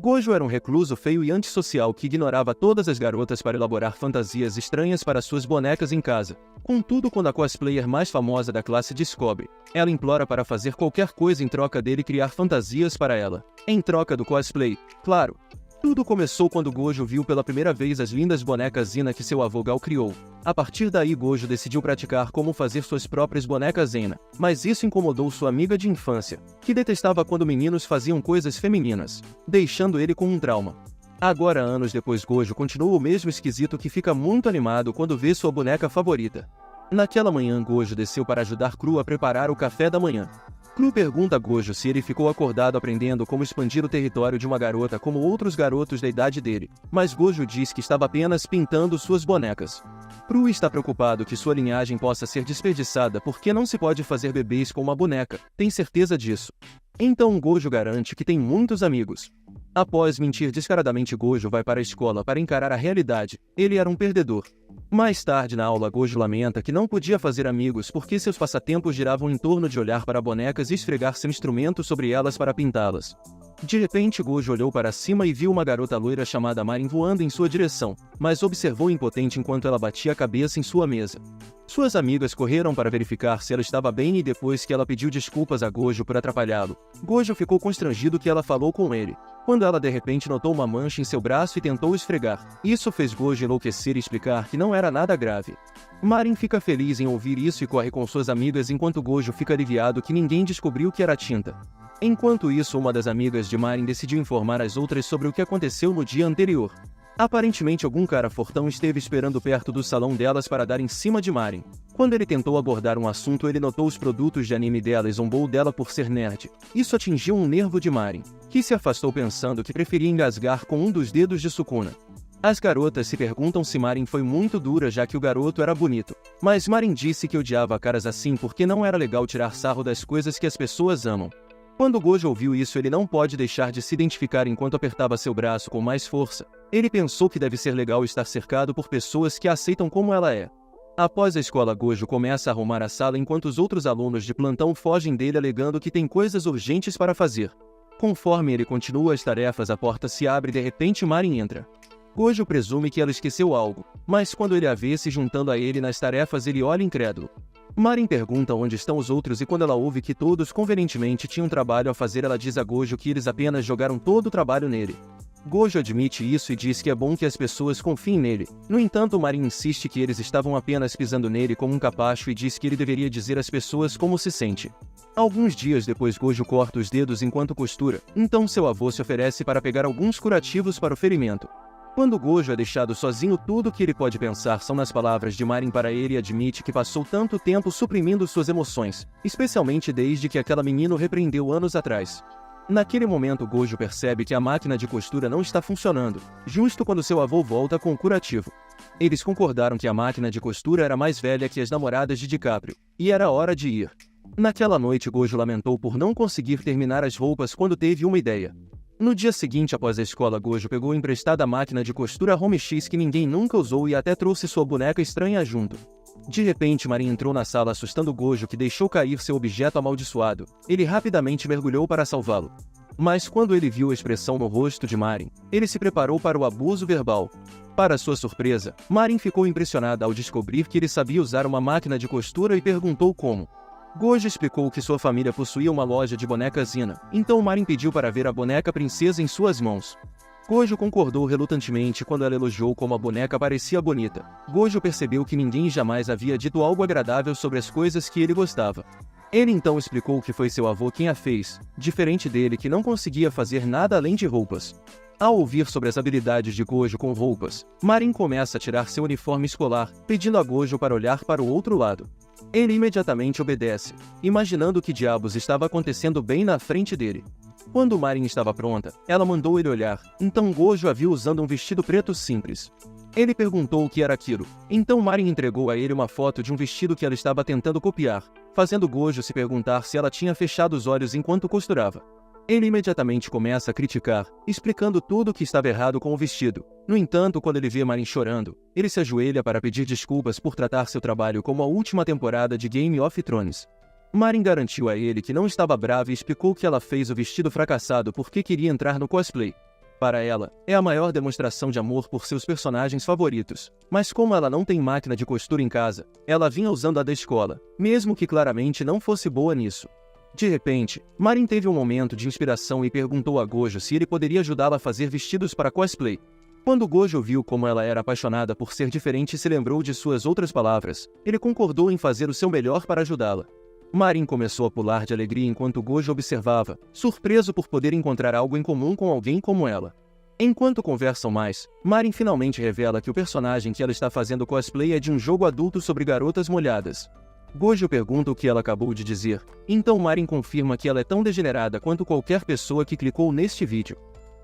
Gojo era um recluso feio e antissocial que ignorava todas as garotas para elaborar fantasias estranhas para suas bonecas em casa. Contudo, quando a cosplayer mais famosa da classe descobre, ela implora para fazer qualquer coisa em troca dele criar fantasias para ela. Em troca do cosplay, claro. Tudo começou quando Gojo viu pela primeira vez as lindas bonecas Zina que seu avô Gal criou. A partir daí Gojo decidiu praticar como fazer suas próprias bonecas Zina, mas isso incomodou sua amiga de infância, que detestava quando meninos faziam coisas femininas, deixando ele com um trauma. Agora, anos depois, Gojo continua o mesmo esquisito que fica muito animado quando vê sua boneca favorita. Naquela manhã, Gojo desceu para ajudar Kru a preparar o café da manhã. Kru pergunta a Gojo se ele ficou acordado aprendendo como expandir o território de uma garota como outros garotos da idade dele, mas Gojo diz que estava apenas pintando suas bonecas. Kru está preocupado que sua linhagem possa ser desperdiçada porque não se pode fazer bebês com uma boneca, tem certeza disso. Então Gojo garante que tem muitos amigos. Após mentir descaradamente, Gojo vai para a escola para encarar a realidade, ele era um perdedor. Mais tarde na aula, Gojo lamenta que não podia fazer amigos porque seus passatempos giravam em torno de olhar para bonecas e esfregar seu instrumento sobre elas para pintá-las. De repente, Gojo olhou para cima e viu uma garota loira chamada Marin voando em sua direção, mas observou impotente enquanto ela batia a cabeça em sua mesa. Suas amigas correram para verificar se ela estava bem e depois que ela pediu desculpas a Gojo por atrapalhá-lo, Gojo ficou constrangido que ela falou com ele, quando ela de repente notou uma mancha em seu braço e tentou esfregar. Isso fez Gojo enlouquecer e explicar que não era nada grave. Marin fica feliz em ouvir isso e corre com suas amigas enquanto Gojo fica aliviado que ninguém descobriu que era tinta. Enquanto isso, uma das amigas de Marin decidiu informar as outras sobre o que aconteceu no dia anterior. Aparentemente, algum cara fortão esteve esperando perto do salão delas para dar em cima de Marin. Quando ele tentou abordar um assunto, ele notou os produtos de anime dela e zombou dela por ser nerd. Isso atingiu um nervo de Marin, que se afastou pensando que preferia engasgar com um dos dedos de Sukuna. As garotas se perguntam se Marin foi muito dura já que o garoto era bonito. Mas Marin disse que odiava caras assim porque não era legal tirar sarro das coisas que as pessoas amam. Quando Gojo ouviu isso, ele não pode deixar de se identificar enquanto apertava seu braço com mais força. Ele pensou que deve ser legal estar cercado por pessoas que a aceitam como ela é. Após a escola, Gojo começa a arrumar a sala enquanto os outros alunos de plantão fogem dele alegando que tem coisas urgentes para fazer. Conforme ele continua as tarefas, a porta se abre e de repente Marin entra. Gojo presume que ela esqueceu algo, mas quando ele a vê se juntando a ele nas tarefas, ele olha incrédulo. Marin pergunta onde estão os outros e quando ela ouve que todos convenientemente tinham trabalho a fazer, ela diz a Gojo que eles apenas jogaram todo o trabalho nele. Gojo admite isso e diz que é bom que as pessoas confiem nele. No entanto, Marin insiste que eles estavam apenas pisando nele como um capacho e diz que ele deveria dizer às pessoas como se sente. Alguns dias depois, Gojo corta os dedos enquanto costura, então seu avô se oferece para pegar alguns curativos para o ferimento. Quando Gojo é deixado sozinho, tudo que ele pode pensar são nas palavras de Marin para ele e admite que passou tanto tempo suprimindo suas emoções, especialmente desde que aquela menina o repreendeu anos atrás. Naquele momento, Gojo percebe que a máquina de costura não está funcionando, justo quando seu avô volta com o curativo. Eles concordaram que a máquina de costura era mais velha que as namoradas de DiCaprio, e era hora de ir. Naquela noite, Gojo lamentou por não conseguir terminar as roupas quando teve uma ideia. No dia seguinte, após a escola, Gojo pegou emprestada a máquina de costura Home X que ninguém nunca usou e até trouxe sua boneca estranha junto. De repente, Marin entrou na sala assustando Gojo, que deixou cair seu objeto amaldiçoado. Ele rapidamente mergulhou para salvá-lo. Mas quando ele viu a expressão no rosto de Marin, ele se preparou para o abuso verbal. Para sua surpresa, Marin ficou impressionada ao descobrir que ele sabia usar uma máquina de costura e perguntou como. Gojo explicou que sua família possuía uma loja de bonecas Zina, então Marin pediu para ver a boneca princesa em suas mãos. Gojo concordou relutantemente quando ela elogiou como a boneca parecia bonita. Gojo percebeu que ninguém jamais havia dito algo agradável sobre as coisas que ele gostava. Ele então explicou que foi seu avô quem a fez, diferente dele que não conseguia fazer nada além de roupas. Ao ouvir sobre as habilidades de Gojo com roupas, Marin começa a tirar seu uniforme escolar, pedindo a Gojo para olhar para o outro lado. Ele imediatamente obedece, imaginando o que diabos estava acontecendo bem na frente dele. Quando Marin estava pronta, ela mandou ele olhar, então Gojo a viu usando um vestido preto simples. Ele perguntou o que era aquilo, então Marin entregou a ele uma foto de um vestido que ela estava tentando copiar, fazendo Gojo se perguntar se ela tinha fechado os olhos enquanto costurava. Ele imediatamente começa a criticar, explicando tudo o que estava errado com o vestido. No entanto, quando ele vê Marin chorando, ele se ajoelha para pedir desculpas por tratar seu trabalho como a última temporada de Game of Thrones. Marin garantiu a ele que não estava brava e explicou que ela fez o vestido fracassado porque queria entrar no cosplay. Para ela, é a maior demonstração de amor por seus personagens favoritos. Mas como ela não tem máquina de costura em casa, ela vinha usando a da escola, mesmo que claramente não fosse boa nisso. De repente, Marin teve um momento de inspiração e perguntou a Gojo se ele poderia ajudá-la a fazer vestidos para cosplay. Quando Gojo viu como ela era apaixonada por ser diferente e se lembrou de suas outras palavras, ele concordou em fazer o seu melhor para ajudá-la. Marin começou a pular de alegria enquanto Gojo observava, surpreso por poder encontrar algo em comum com alguém como ela. Enquanto conversam mais, Marin finalmente revela que o personagem que ela está fazendo cosplay é de um jogo adulto sobre garotas molhadas. Gojo pergunta o que ela acabou de dizer, então Marin confirma que ela é tão degenerada quanto qualquer pessoa que clicou neste vídeo.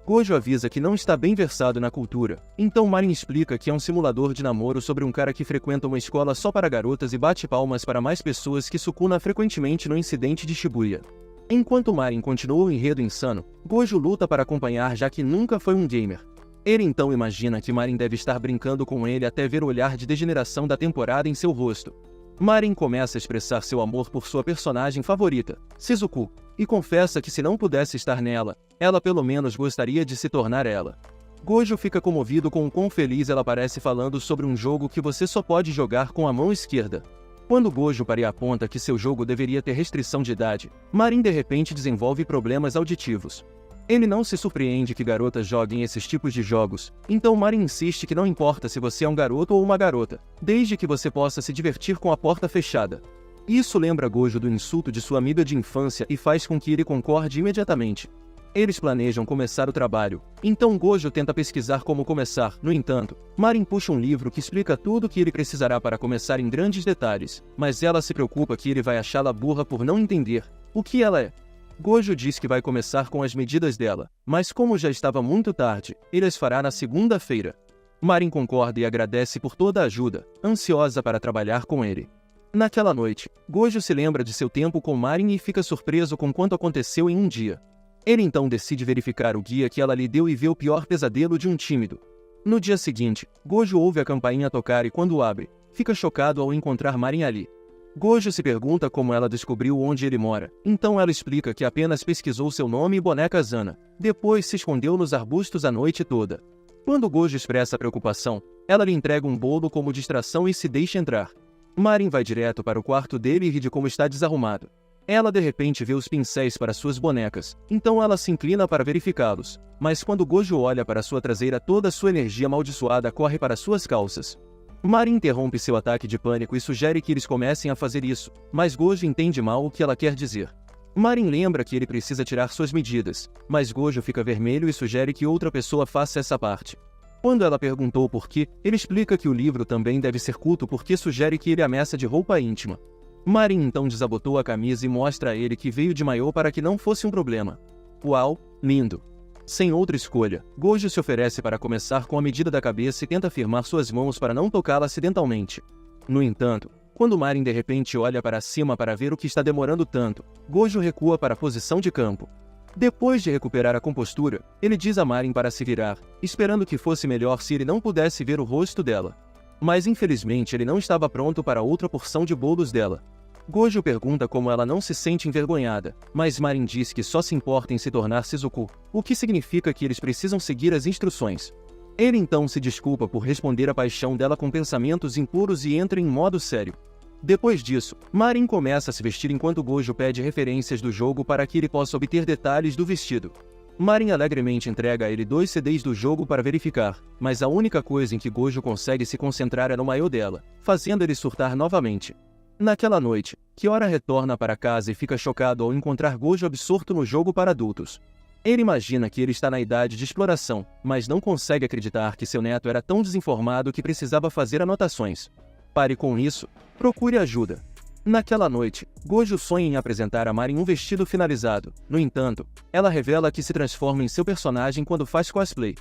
Gojo avisa que não está bem versado na cultura, então Marin explica que é um simulador de namoro sobre um cara que frequenta uma escola só para garotas e bate palmas para mais pessoas que Sukuna frequentemente no incidente de Shibuya. Enquanto Marin continua o enredo insano, Gojo luta para acompanhar já que nunca foi um gamer. Ele então imagina que Marin deve estar brincando com ele até ver o olhar de degeneração da temporada em seu rosto. Marin começa a expressar seu amor por sua personagem favorita, Shizuku, e confessa que se não pudesse estar nela, ela pelo menos gostaria de se tornar ela. Gojo fica comovido com o quão feliz ela parece falando sobre um jogo que você só pode jogar com a mão esquerda. Quando Gojo para e aponta que seu jogo deveria ter restrição de idade, Marin de repente desenvolve problemas auditivos. Ele não se surpreende que garotas joguem esses tipos de jogos, então Marin insiste que não importa se você é um garoto ou uma garota, desde que você possa se divertir com a porta fechada. Isso lembra Gojo do insulto de sua amiga de infância e faz com que ele concorde imediatamente. Eles planejam começar o trabalho, então Gojo tenta pesquisar como começar. No entanto, Marin puxa um livro que explica tudo o que ele precisará para começar em grandes detalhes, mas ela se preocupa que ele vai achá-la burra por não entender o que ela é. Gojo diz que vai começar com as medidas dela, mas como já estava muito tarde, ele as fará na segunda-feira. Marin concorda e agradece por toda a ajuda, ansiosa para trabalhar com ele. Naquela noite, Gojo se lembra de seu tempo com Marin e fica surpreso com quanto aconteceu em um dia. Ele então decide verificar o guia que ela lhe deu e vê o pior pesadelo de um tímido. No dia seguinte, Gojo ouve a campainha tocar e quando abre, fica chocado ao encontrar Marin ali. Gojo se pergunta como ela descobriu onde ele mora, então ela explica que apenas pesquisou seu nome e boneca Zana, depois se escondeu nos arbustos a noite toda. Quando Gojo expressa preocupação, ela lhe entrega um bolo como distração e se deixa entrar. Marin vai direto para o quarto dele e ri de como está desarrumado. Ela de repente vê os pincéis para suas bonecas, então ela se inclina para verificá-los, mas quando Gojo olha para sua traseira toda sua energia amaldiçoada corre para suas calças. Marin interrompe seu ataque de pânico e sugere que eles comecem a fazer isso, mas Gojo entende mal o que ela quer dizer. Marin lembra que ele precisa tirar suas medidas, mas Gojo fica vermelho e sugere que outra pessoa faça essa parte. Quando ela perguntou por quê, ele explica que o livro também deve ser culto porque sugere que ele ameaça de roupa íntima. Marin então desabotou a camisa e mostra a ele que veio de maiô para que não fosse um problema. Uau, lindo! Sem outra escolha, Gojo se oferece para começar com a medida da cabeça e tenta firmar suas mãos para não tocá-la acidentalmente. No entanto, quando Marin de repente olha para cima para ver o que está demorando tanto, Gojo recua para a posição de campo. Depois de recuperar a compostura, ele diz a Marin para se virar, esperando que fosse melhor se ele não pudesse ver o rosto dela. Mas infelizmente ele não estava pronto para outra porção de bolos dela. Gojo pergunta como ela não se sente envergonhada, mas Marin diz que só se importa em se tornar Shizuku, o que significa que eles precisam seguir as instruções. Ele então se desculpa por responder à paixão dela com pensamentos impuros e entra em modo sério. Depois disso, Marin começa a se vestir enquanto Gojo pede referências do jogo para que ele possa obter detalhes do vestido. Marin alegremente entrega a ele 2 CDs do jogo para verificar, mas a única coisa em que Gojo consegue se concentrar é no maiô dela, fazendo ele surtar novamente. Naquela noite, Kiora retorna para casa e fica chocado ao encontrar Gojo absorto no jogo para adultos. Ele imagina que ele está na idade de exploração, mas não consegue acreditar que seu neto era tão desinformado que precisava fazer anotações. Pare com isso, procure ajuda. Naquela noite, Gojo sonha em apresentar a Marin um vestido finalizado. No entanto, ela revela que se transforma em seu personagem quando faz cosplay.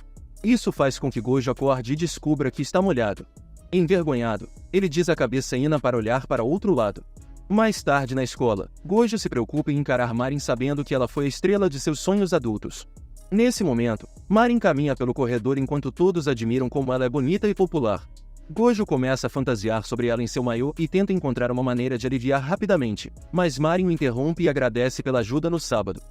Isso faz com que Gojo acorde e descubra que está molhado. Envergonhado, ele diz a cabeça Ina para olhar para outro lado. Mais tarde na escola, Gojo se preocupa em encarar Marin sabendo que ela foi a estrela de seus sonhos adultos. Nesse momento, Marin caminha pelo corredor enquanto todos admiram como ela é bonita e popular. Gojo começa a fantasiar sobre ela em seu maiô e tenta encontrar uma maneira de aliviar rapidamente, mas Marin o interrompe e agradece pela ajuda no sábado.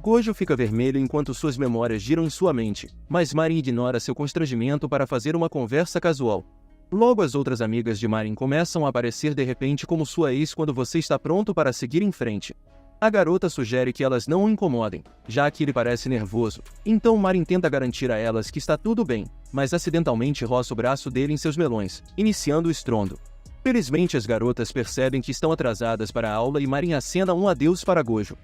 Gojo fica vermelho enquanto suas memórias giram em sua mente, mas Marin ignora seu constrangimento para fazer uma conversa casual. Logo as outras amigas de Marin começam a aparecer de repente como sua ex quando você está pronto para seguir em frente. A garota sugere que elas não o incomodem, já que ele parece nervoso, então Marin tenta garantir a elas que está tudo bem, mas acidentalmente roça o braço dele em seus melões, iniciando o estrondo. Felizmente as garotas percebem que estão atrasadas para a aula e Marin acena um adeus para Gojo.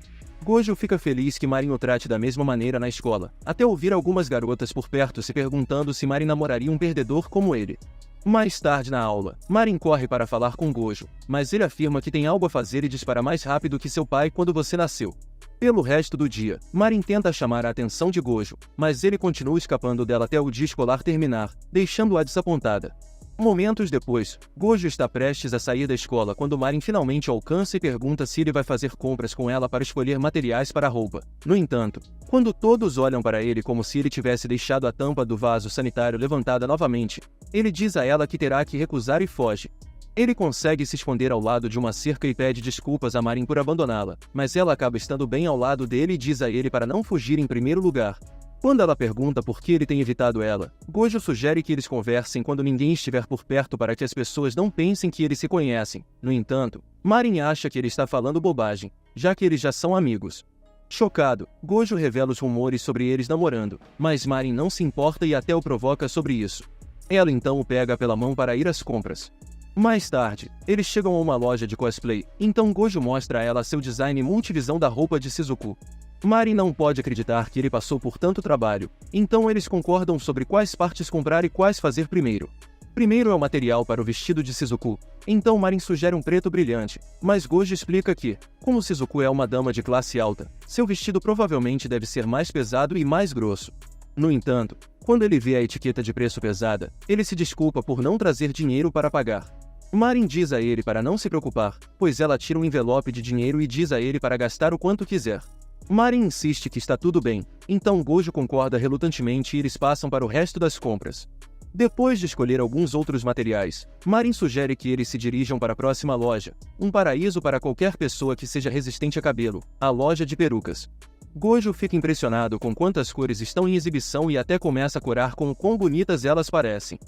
Gojo fica feliz que Marin o trate da mesma maneira na escola, até ouvir algumas garotas por perto se perguntando se Marin namoraria um perdedor como ele. Mais tarde na aula, Marin corre para falar com Gojo, mas ele afirma que tem algo a fazer e dispara mais rápido que seu pai quando você nasceu. Pelo resto do dia, Marin tenta chamar a atenção de Gojo, mas ele continua escapando dela até o dia escolar terminar, deixando-a desapontada. Momentos depois, Gojo está prestes a sair da escola quando Marin finalmente o alcança e pergunta se ele vai fazer compras com ela para escolher materiais para a roupa. No entanto, quando todos olham para ele como se ele tivesse deixado a tampa do vaso sanitário levantada novamente, ele diz a ela que terá que recusar e foge. Ele consegue se esconder ao lado de uma cerca e pede desculpas a Marin por abandoná-la, mas ela acaba estando bem ao lado dele e diz a ele para não fugir em primeiro lugar. Quando ela pergunta por que ele tem evitado ela, Gojo sugere que eles conversem quando ninguém estiver por perto para que as pessoas não pensem que eles se conhecem. No entanto, Marin acha que ele está falando bobagem, já que eles já são amigos. Chocado, Gojo revela os rumores sobre eles namorando, mas Marin não se importa e até o provoca sobre isso. Ela então o pega pela mão para ir às compras. Mais tarde, eles chegam a uma loja de cosplay, então Gojo mostra a ela seu design multivisão da roupa de Shizuku. Marin não pode acreditar que ele passou por tanto trabalho, então eles concordam sobre quais partes comprar e quais fazer primeiro. Primeiro é o material para o vestido de Shizuku, então Marin sugere um preto brilhante, mas Gojo explica que, como Shizuku é uma dama de classe alta, seu vestido provavelmente deve ser mais pesado e mais grosso. No entanto, quando ele vê a etiqueta de preço pesada, ele se desculpa por não trazer dinheiro para pagar. Marin diz a ele para não se preocupar, pois ela tira um envelope de dinheiro e diz a ele para gastar o quanto quiser. Marin insiste que está tudo bem, então Gojo concorda relutantemente e eles passam para o resto das compras. Depois de escolher alguns outros materiais, Marin sugere que eles se dirijam para a próxima loja, um paraíso para qualquer pessoa que seja resistente a cabelo, a loja de perucas. Gojo fica impressionado com quantas cores estão em exibição e até começa a corar com o quão bonitas elas parecem.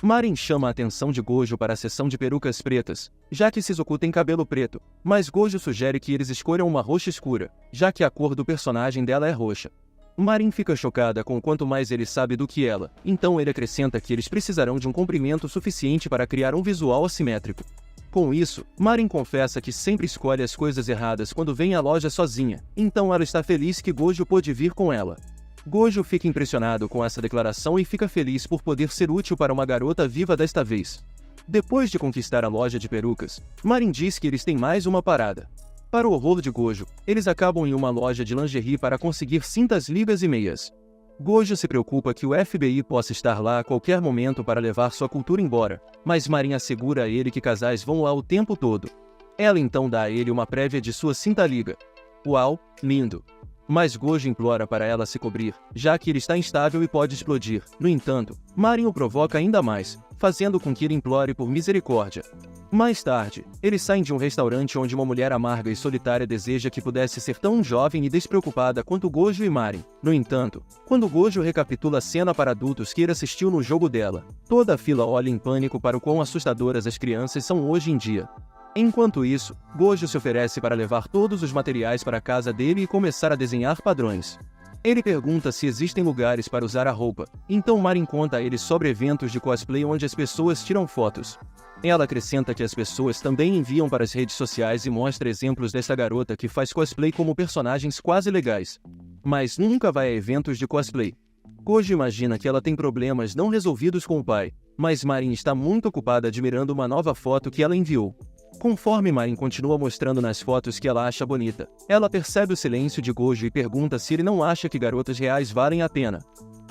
Marin chama a atenção de Gojo para a seção de perucas pretas, já que Shizuku tem cabelo preto, mas Gojo sugere que eles escolham uma roxa escura, já que a cor do personagem dela é roxa. Marin fica chocada com o quanto mais ele sabe do que ela, então ele acrescenta que eles precisarão de um comprimento suficiente para criar um visual assimétrico. Com isso, Marin confessa que sempre escolhe as coisas erradas quando vem à loja sozinha, então ela está feliz que Gojo pôde vir com ela. Gojo fica impressionado com essa declaração e fica feliz por poder ser útil para uma garota viva desta vez. Depois de conquistar a loja de perucas, Marin diz que eles têm mais uma parada. Para o horror de Gojo, eles acabam em uma loja de lingerie para conseguir cintas, ligas e meias. Gojo se preocupa que o FBI possa estar lá a qualquer momento para levar sua cultura embora, mas Marin assegura a ele que casais vão lá o tempo todo. Ela então dá a ele uma prévia de sua cinta-liga. Uau, lindo! Mas Gojo implora para ela se cobrir, já que ele está instável e pode explodir. No entanto, Marin o provoca ainda mais, fazendo com que ele implore por misericórdia. Mais tarde, eles saem de um restaurante onde uma mulher amarga e solitária deseja que pudesse ser tão jovem e despreocupada quanto Gojo e Marin. No entanto, quando Gojo recapitula a cena para adultos que ele assistiu no jogo dela, toda a fila olha em pânico para o quão assustadoras as crianças são hoje em dia. Enquanto isso, Gojo se oferece para levar todos os materiais para a casa dele e começar a desenhar padrões. Ele pergunta se existem lugares para usar a roupa, então Marin conta a ele sobre eventos de cosplay onde as pessoas tiram fotos. Ela acrescenta que as pessoas também enviam para as redes sociais e mostra exemplos dessa garota que faz cosplay como personagens quase legais. Mas nunca vai a eventos de cosplay. Gojo imagina que ela tem problemas não resolvidos com o pai, mas Marin está muito ocupada admirando uma nova foto que ela enviou. Conforme Marin continua mostrando nas fotos que ela acha bonita, ela percebe o silêncio de Gojo e pergunta se ele não acha que garotas reais valem a pena.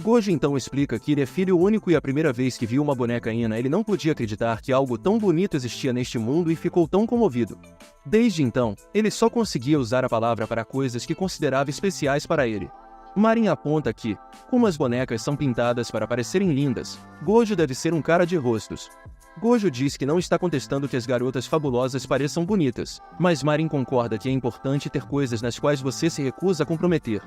Gojo então explica que ele é filho único e a primeira vez que viu uma boneca Ina ele não podia acreditar que algo tão bonito existia neste mundo e ficou tão comovido. Desde então, ele só conseguia usar a palavra para coisas que considerava especiais para ele. Marin aponta que, como as bonecas são pintadas para parecerem lindas, Gojo deve ser um cara de rostos. Gojo diz que não está contestando que as garotas fabulosas pareçam bonitas, mas Marin concorda que é importante ter coisas nas quais você se recusa a comprometer.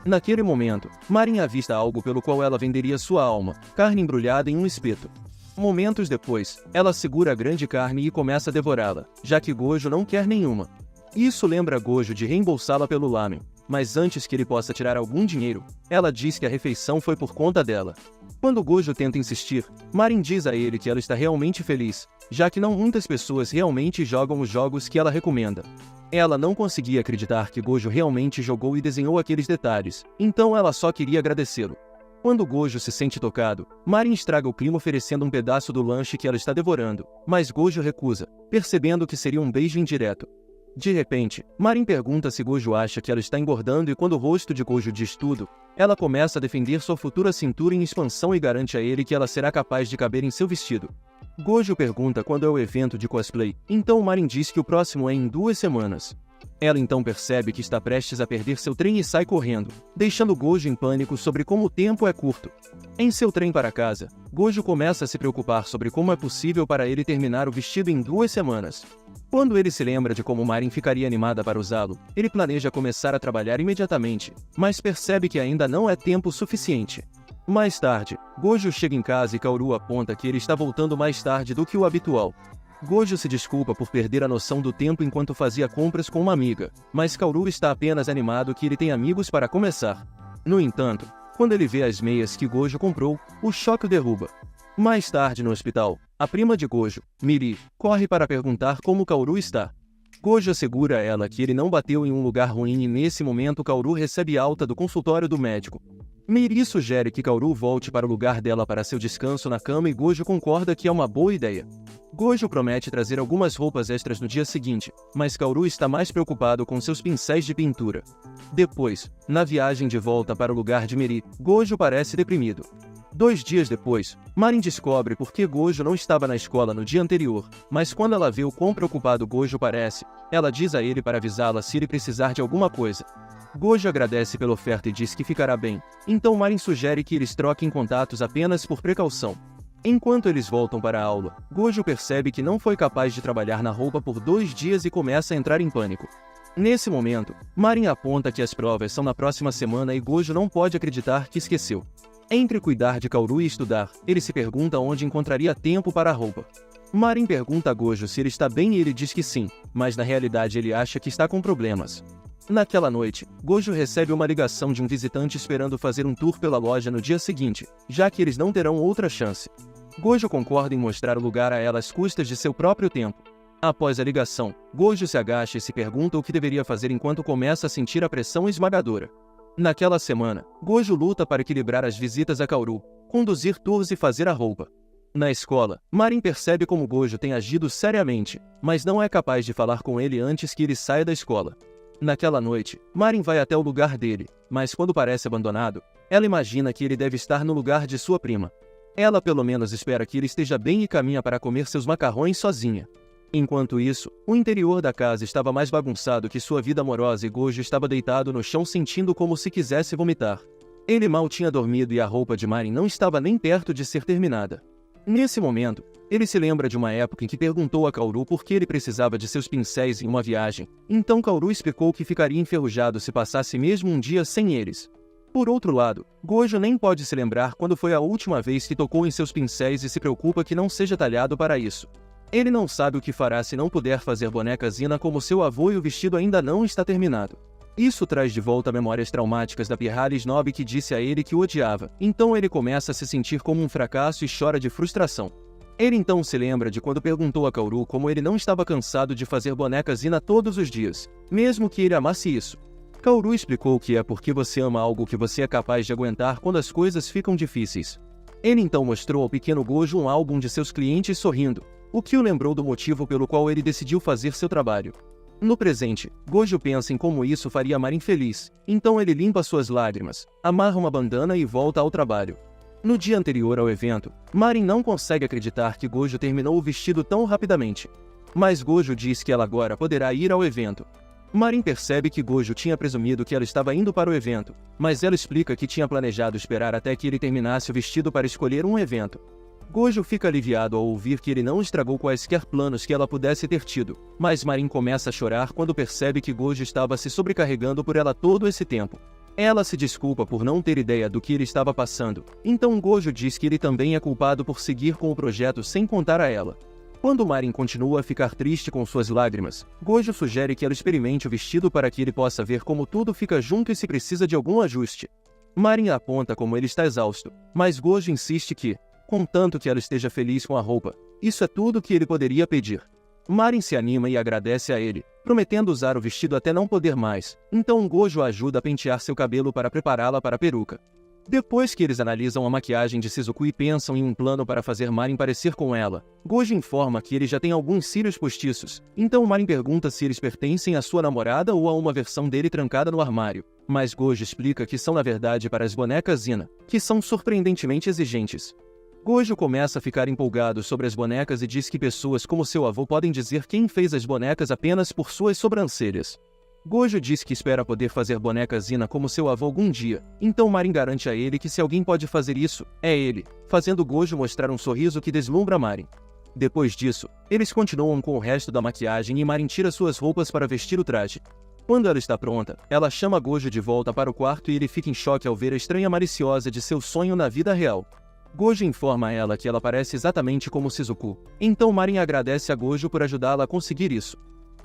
Naquele momento, Marin avista algo pelo qual ela venderia sua alma, carne embrulhada em um espeto. Momentos depois, ela segura a grande carne e começa a devorá-la, já que Gojo não quer nenhuma. Isso lembra Gojo de reembolsá-la pelo lamen, mas antes que ele possa tirar algum dinheiro, ela diz que a refeição foi por conta dela. Quando Gojo tenta insistir, Marin diz a ele que ela está realmente feliz, já que não muitas pessoas realmente jogam os jogos que ela recomenda. Ela não conseguia acreditar que Gojo realmente jogou e desenhou aqueles detalhes, então ela só queria agradecê-lo. Quando Gojo se sente tocado, Marin estraga o clima oferecendo um pedaço do lanche que ela está devorando, mas Gojo recusa, percebendo que seria um beijo indireto. De repente, Marin pergunta se Gojo acha que ela está engordando e quando o rosto de Gojo diz tudo, ela começa a defender sua futura cintura em expansão e garante a ele que ela será capaz de caber em seu vestido. Gojo pergunta quando é o evento de cosplay, então Marin diz que o próximo é em 2 semanas. Ela então percebe que está prestes a perder seu trem e sai correndo, deixando Gojo em pânico sobre como o tempo é curto. Em seu trem para casa, Gojo começa a se preocupar sobre como é possível para ele terminar o vestido em 2 semanas. Quando ele se lembra de como Marin ficaria animada para usá-lo, ele planeja começar a trabalhar imediatamente, mas percebe que ainda não é tempo suficiente. Mais tarde, Gojo chega em casa e Kaoru aponta que ele está voltando mais tarde do que o habitual. Gojo se desculpa por perder a noção do tempo enquanto fazia compras com uma amiga, mas Kaoru está apenas animado que ele tem amigos para começar. No entanto, quando ele vê as meias que Gojo comprou, o choque o derruba. Mais tarde no hospital, a prima de Gojo, Miri, corre para perguntar como Kaoru está. Gojo assegura a ela que ele não bateu em um lugar ruim e nesse momento Kaoru recebe alta do consultório do médico. Miri sugere que Kaoru volte para o lugar dela para seu descanso na cama e Gojo concorda que é uma boa ideia. Gojo promete trazer algumas roupas extras no dia seguinte, mas Kaoru está mais preocupado com seus pincéis de pintura. Depois, na viagem de volta para o lugar de Miri, Gojo parece deprimido. 2 dias depois, Marin descobre por que Gojo não estava na escola no dia anterior, mas quando ela vê o quão preocupado Gojo parece, ela diz a ele para avisá-la se ele precisar de alguma coisa. Gojo agradece pela oferta e diz que ficará bem, então Marin sugere que eles troquem contatos apenas por precaução. Enquanto eles voltam para a aula, Gojo percebe que não foi capaz de trabalhar na roupa por 2 dias e começa a entrar em pânico. Nesse momento, Marin aponta que as provas são na próxima semana e Gojo não pode acreditar que esqueceu. Entre cuidar de Kaoru e estudar, ele se pergunta onde encontraria tempo para a roupa. Marin pergunta a Gojo se ele está bem e ele diz que sim, mas na realidade ele acha que está com problemas. Naquela noite, Gojo recebe uma ligação de um visitante esperando fazer um tour pela loja no dia seguinte, já que eles não terão outra chance. Gojo concorda em mostrar o lugar a ela às custas de seu próprio tempo. Após a ligação, Gojo se agacha e se pergunta o que deveria fazer enquanto começa a sentir a pressão esmagadora. Naquela semana, Gojo luta para equilibrar as visitas a Kaoru, conduzir tours e fazer a roupa. Na escola, Marin percebe como Gojo tem agido seriamente, mas não é capaz de falar com ele antes que ele saia da escola. Naquela noite, Marin vai até o lugar dele, mas quando parece abandonado, ela imagina que ele deve estar no lugar de sua prima. Ela pelo menos espera que ele esteja bem e caminha para comer seus macarrões sozinha. Enquanto isso, o interior da casa estava mais bagunçado que sua vida amorosa e Gojo estava deitado no chão sentindo como se quisesse vomitar. Ele mal tinha dormido e a roupa de Marin não estava nem perto de ser terminada. Nesse momento, ele se lembra de uma época em que perguntou a Kaoru por que ele precisava de seus pincéis em uma viagem, então Kaoru explicou que ficaria enferrujado se passasse mesmo um dia sem eles. Por outro lado, Gojo nem pode se lembrar quando foi a última vez que tocou em seus pincéis e se preocupa que não seja talhado para isso. Ele não sabe o que fará se não puder fazer bonecas Ina como seu avô e o vestido ainda não está terminado. Isso traz de volta memórias traumáticas da Pirralha Snob que disse a ele que o odiava, então ele começa a se sentir como um fracasso e chora de frustração. Ele então se lembra de quando perguntou a Kaoru como ele não estava cansado de fazer bonecas Ina todos os dias, mesmo que ele amasse isso. Kaoru explicou que é porque você ama algo que você é capaz de aguentar quando as coisas ficam difíceis. Ele então mostrou ao pequeno Gojo um álbum de seus clientes sorrindo, o que o lembrou do motivo pelo qual ele decidiu fazer seu trabalho. No presente, Gojo pensa em como isso faria Marin feliz, então ele limpa suas lágrimas, amarra uma bandana e volta ao trabalho. No dia anterior ao evento, Marin não consegue acreditar que Gojo terminou o vestido tão rapidamente. Mas Gojo diz que ela agora poderá ir ao evento. Marin percebe que Gojo tinha presumido que ela estava indo para o evento, mas ela explica que tinha planejado esperar até que ele terminasse o vestido para escolher um evento. Gojo fica aliviado ao ouvir que ele não estragou quaisquer planos que ela pudesse ter tido, mas Marin começa a chorar quando percebe que Gojo estava se sobrecarregando por ela todo esse tempo. Ela se desculpa por não ter ideia do que ele estava passando, então Gojo diz que ele também é culpado por seguir com o projeto sem contar a ela. Quando Marin continua a ficar triste com suas lágrimas, Gojo sugere que ela experimente o vestido para que ele possa ver como tudo fica junto e se precisa de algum ajuste. Marin aponta como ele está exausto, mas Gojo insiste que, contanto que ela esteja feliz com a roupa, isso é tudo que ele poderia pedir. Marin se anima e agradece a ele, prometendo usar o vestido até não poder mais, então Gojo ajuda a pentear seu cabelo para prepará-la para a peruca. Depois que eles analisam a maquiagem de Shizuku e pensam em um plano para fazer Marin parecer com ela, Gojo informa que ele já tem alguns cílios postiços, então Marin pergunta se eles pertencem à sua namorada ou a uma versão dele trancada no armário, mas Gojo explica que são na verdade para as bonecas Ina, que são surpreendentemente exigentes. Gojo começa a ficar empolgado sobre as bonecas e diz que pessoas como seu avô podem dizer quem fez as bonecas apenas por suas sobrancelhas. Gojo diz que espera poder fazer bonecas Ina como seu avô algum dia, então Marin garante a ele que se alguém pode fazer isso, é ele, fazendo Gojo mostrar um sorriso que deslumbra Marin. Depois disso, eles continuam com o resto da maquiagem e Marin tira suas roupas para vestir o traje. Quando ela está pronta, ela chama Gojo de volta para o quarto e ele fica em choque ao ver a estranha maliciosa de seu sonho na vida real. Gojo informa a ela que ela parece exatamente como Shizuku, então Marin agradece a Gojo por ajudá-la a conseguir isso.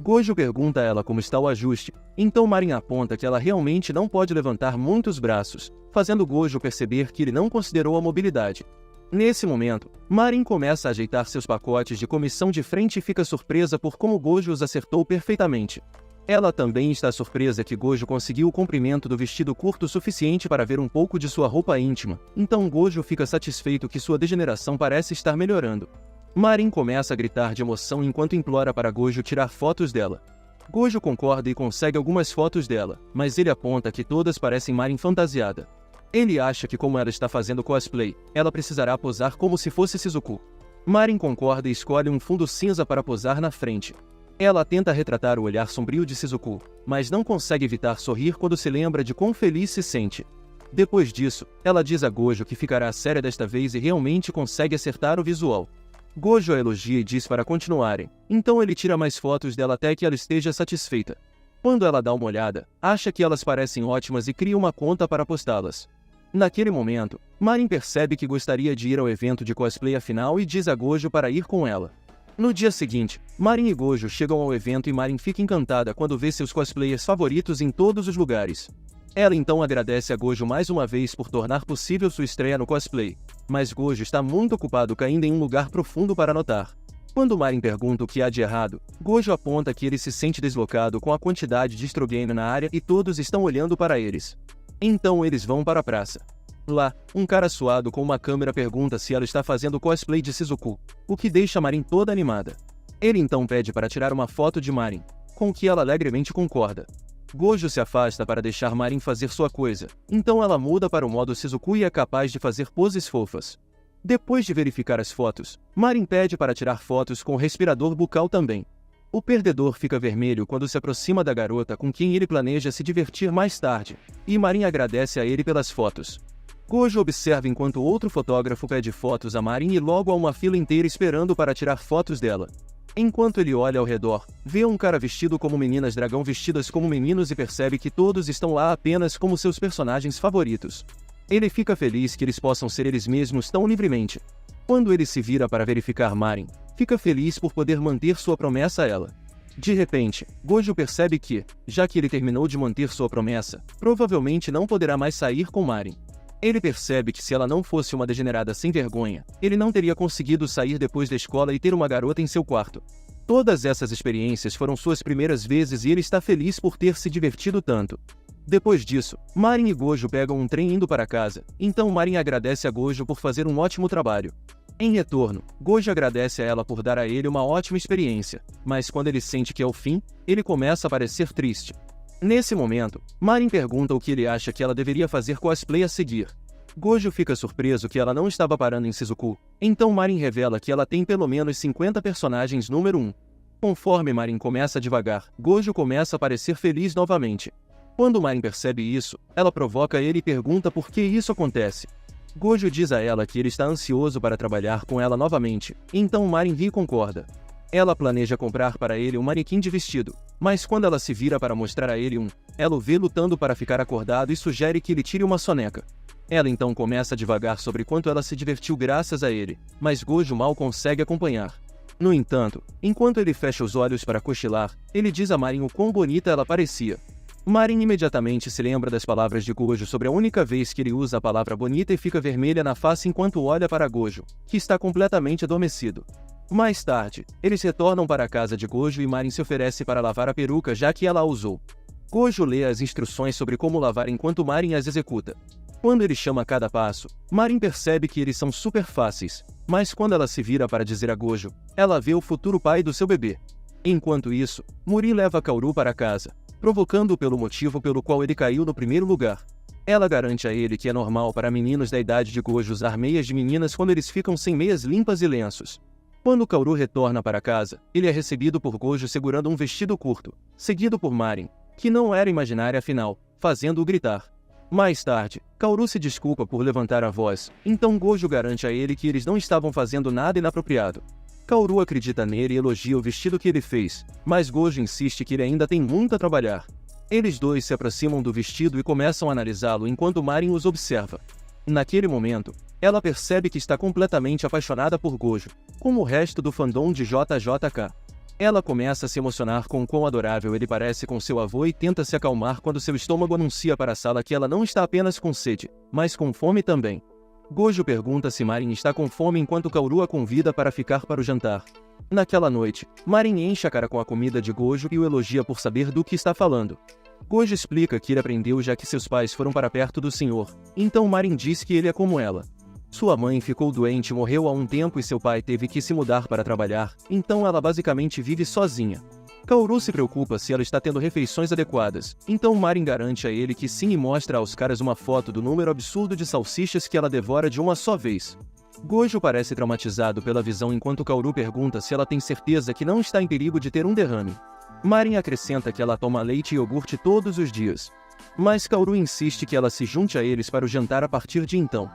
Gojo pergunta a ela como está o ajuste, então Marin aponta que ela realmente não pode levantar muitos braços, fazendo Gojo perceber que ele não considerou a mobilidade. Nesse momento, Marin começa a ajeitar seus pacotes de comissão de frente e fica surpresa por como Gojo os acertou perfeitamente. Ela também está surpresa que Gojo conseguiu o comprimento do vestido curto o suficiente para ver um pouco de sua roupa íntima, então Gojo fica satisfeito que sua degeneração parece estar melhorando. Marin começa a gritar de emoção enquanto implora para Gojo tirar fotos dela. Gojo concorda e consegue algumas fotos dela, mas ele aponta que todas parecem Marin fantasiada. Ele acha que como ela está fazendo cosplay, ela precisará posar como se fosse Shizuku. Marin concorda e escolhe um fundo cinza para posar na frente. Ela tenta retratar o olhar sombrio de Shizuku, mas não consegue evitar sorrir quando se lembra de quão feliz se sente. Depois disso, ela diz a Gojo que ficará séria desta vez e realmente consegue acertar o visual. Gojo a elogia e diz para continuarem, então ele tira mais fotos dela até que ela esteja satisfeita. Quando ela dá uma olhada, acha que elas parecem ótimas e cria uma conta para postá-las. Naquele momento, Marin percebe que gostaria de ir ao evento de cosplay afinal e diz a Gojo para ir com ela. No dia seguinte, Marin e Gojo chegam ao evento e Marin fica encantada quando vê seus cosplayers favoritos em todos os lugares. Ela então agradece a Gojo mais uma vez por tornar possível sua estreia no cosplay, mas Gojo está muito ocupado caindo em um lugar profundo para anotar. Quando Marin pergunta o que há de errado, Gojo aponta que ele se sente deslocado com a quantidade de estrogênio na área e todos estão olhando para eles. Então eles vão para a praça. Lá, um cara suado com uma câmera pergunta se ela está fazendo cosplay de Shizuku, o que deixa Marin toda animada. Ele então pede para tirar uma foto de Marin, com o que ela alegremente concorda. Gojo se afasta para deixar Marin fazer sua coisa, então ela muda para o modo Shizuku e é capaz de fazer poses fofas. Depois de verificar as fotos, Marin pede para tirar fotos com o respirador bucal também. O perdedor fica vermelho quando se aproxima da garota com quem ele planeja se divertir mais tarde, e Marin agradece a ele pelas fotos. Gojo observa enquanto outro fotógrafo pede fotos a Marin e logo há uma fila inteira esperando para tirar fotos dela. Enquanto ele olha ao redor, vê um cara vestido como meninas dragão vestidas como meninos e percebe que todos estão lá apenas como seus personagens favoritos. Ele fica feliz que eles possam ser eles mesmos tão livremente. Quando ele se vira para verificar Marin, fica feliz por poder manter sua promessa a ela. De repente, Gojo percebe que, já que ele terminou de manter sua promessa, provavelmente não poderá mais sair com Marin. Ele percebe que se ela não fosse uma degenerada sem vergonha, ele não teria conseguido sair depois da escola e ter uma garota em seu quarto. Todas essas experiências foram suas primeiras vezes e ele está feliz por ter se divertido tanto. Depois disso, Marin e Gojo pegam um trem indo para casa, então Marin agradece a Gojo por fazer um ótimo trabalho. Em retorno, Gojo agradece a ela por dar a ele uma ótima experiência, mas quando ele sente que é o fim, ele começa a parecer triste. Nesse momento, Marin pergunta o que ele acha que ela deveria fazer cosplay a seguir. Gojo fica surpreso que ela não estava parando em Shizuku, então Marin revela que ela tem pelo menos 50 personagens número 1. Conforme Marin começa devagar, Gojo começa a parecer feliz novamente. Quando Marin percebe isso, ela provoca ele e pergunta por que isso acontece. Gojo diz a ela que ele está ansioso para trabalhar com ela novamente, então Marin ri e concorda. Ela planeja comprar para ele um manequim de vestido, mas quando ela se vira para mostrar a ele ela o vê lutando para ficar acordado e sugere que ele tire uma soneca. Ela então começa a divagar sobre quanto ela se divertiu graças a ele, mas Gojo mal consegue acompanhar. No entanto, enquanto ele fecha os olhos para cochilar, ele diz a Marin o quão bonita ela parecia. Marin imediatamente se lembra das palavras de Gojo sobre a única vez que ele usa a palavra bonita e fica vermelha na face enquanto olha para Gojo, que está completamente adormecido. Mais tarde, eles retornam para a casa de Gojo e Marin se oferece para lavar a peruca já que ela a usou. Gojo lê as instruções sobre como lavar enquanto Marin as executa. Quando ele chama cada passo, Marin percebe que eles são super fáceis, mas quando ela se vira para dizer a Gojo, ela vê o futuro pai do seu bebê. Enquanto isso, Muri leva Kaoru para casa, provocando-o pelo motivo pelo qual ele caiu no primeiro lugar. Ela garante a ele que é normal para meninos da idade de Gojo usar meias de meninas quando eles ficam sem meias limpas e lenços. Quando Kaoru retorna para casa, ele é recebido por Gojo segurando um vestido curto, seguido por Marin, que não era imaginária afinal, fazendo-o gritar. Mais tarde, Kaoru se desculpa por levantar a voz, então Gojo garante a ele que eles não estavam fazendo nada inapropriado. Kaoru acredita nele e elogia o vestido que ele fez, mas Gojo insiste que ele ainda tem muito a trabalhar. Eles dois se aproximam do vestido e começam a analisá-lo enquanto Marin os observa. Naquele momento, ela percebe que está completamente apaixonada por Gojo, como o resto do fandom de JJK. Ela começa a se emocionar com o quão adorável ele parece com seu avô e tenta se acalmar quando seu estômago anuncia para a sala que ela não está apenas com sede, mas com fome também. Gojo pergunta se Marin está com fome enquanto Kaoru a convida para ficar para o jantar. Naquela noite, Marin enche a cara com a comida de Gojo e o elogia por saber do que está falando. Gojo explica que ele aprendeu já que seus pais foram para perto do senhor, então Marin diz que ele é como ela. Sua mãe ficou doente e morreu há um tempo e seu pai teve que se mudar para trabalhar, então ela basicamente vive sozinha. Kaoru se preocupa se ela está tendo refeições adequadas, então Marin garante a ele que sim e mostra aos caras uma foto do número absurdo de salsichas que ela devora de uma só vez. Gojo parece traumatizado pela visão enquanto Kaoru pergunta se ela tem certeza que não está em perigo de ter um derrame. Marin acrescenta que ela toma leite e iogurte todos os dias. Mas Kaoru insiste que ela se junte a eles para o jantar a partir de então.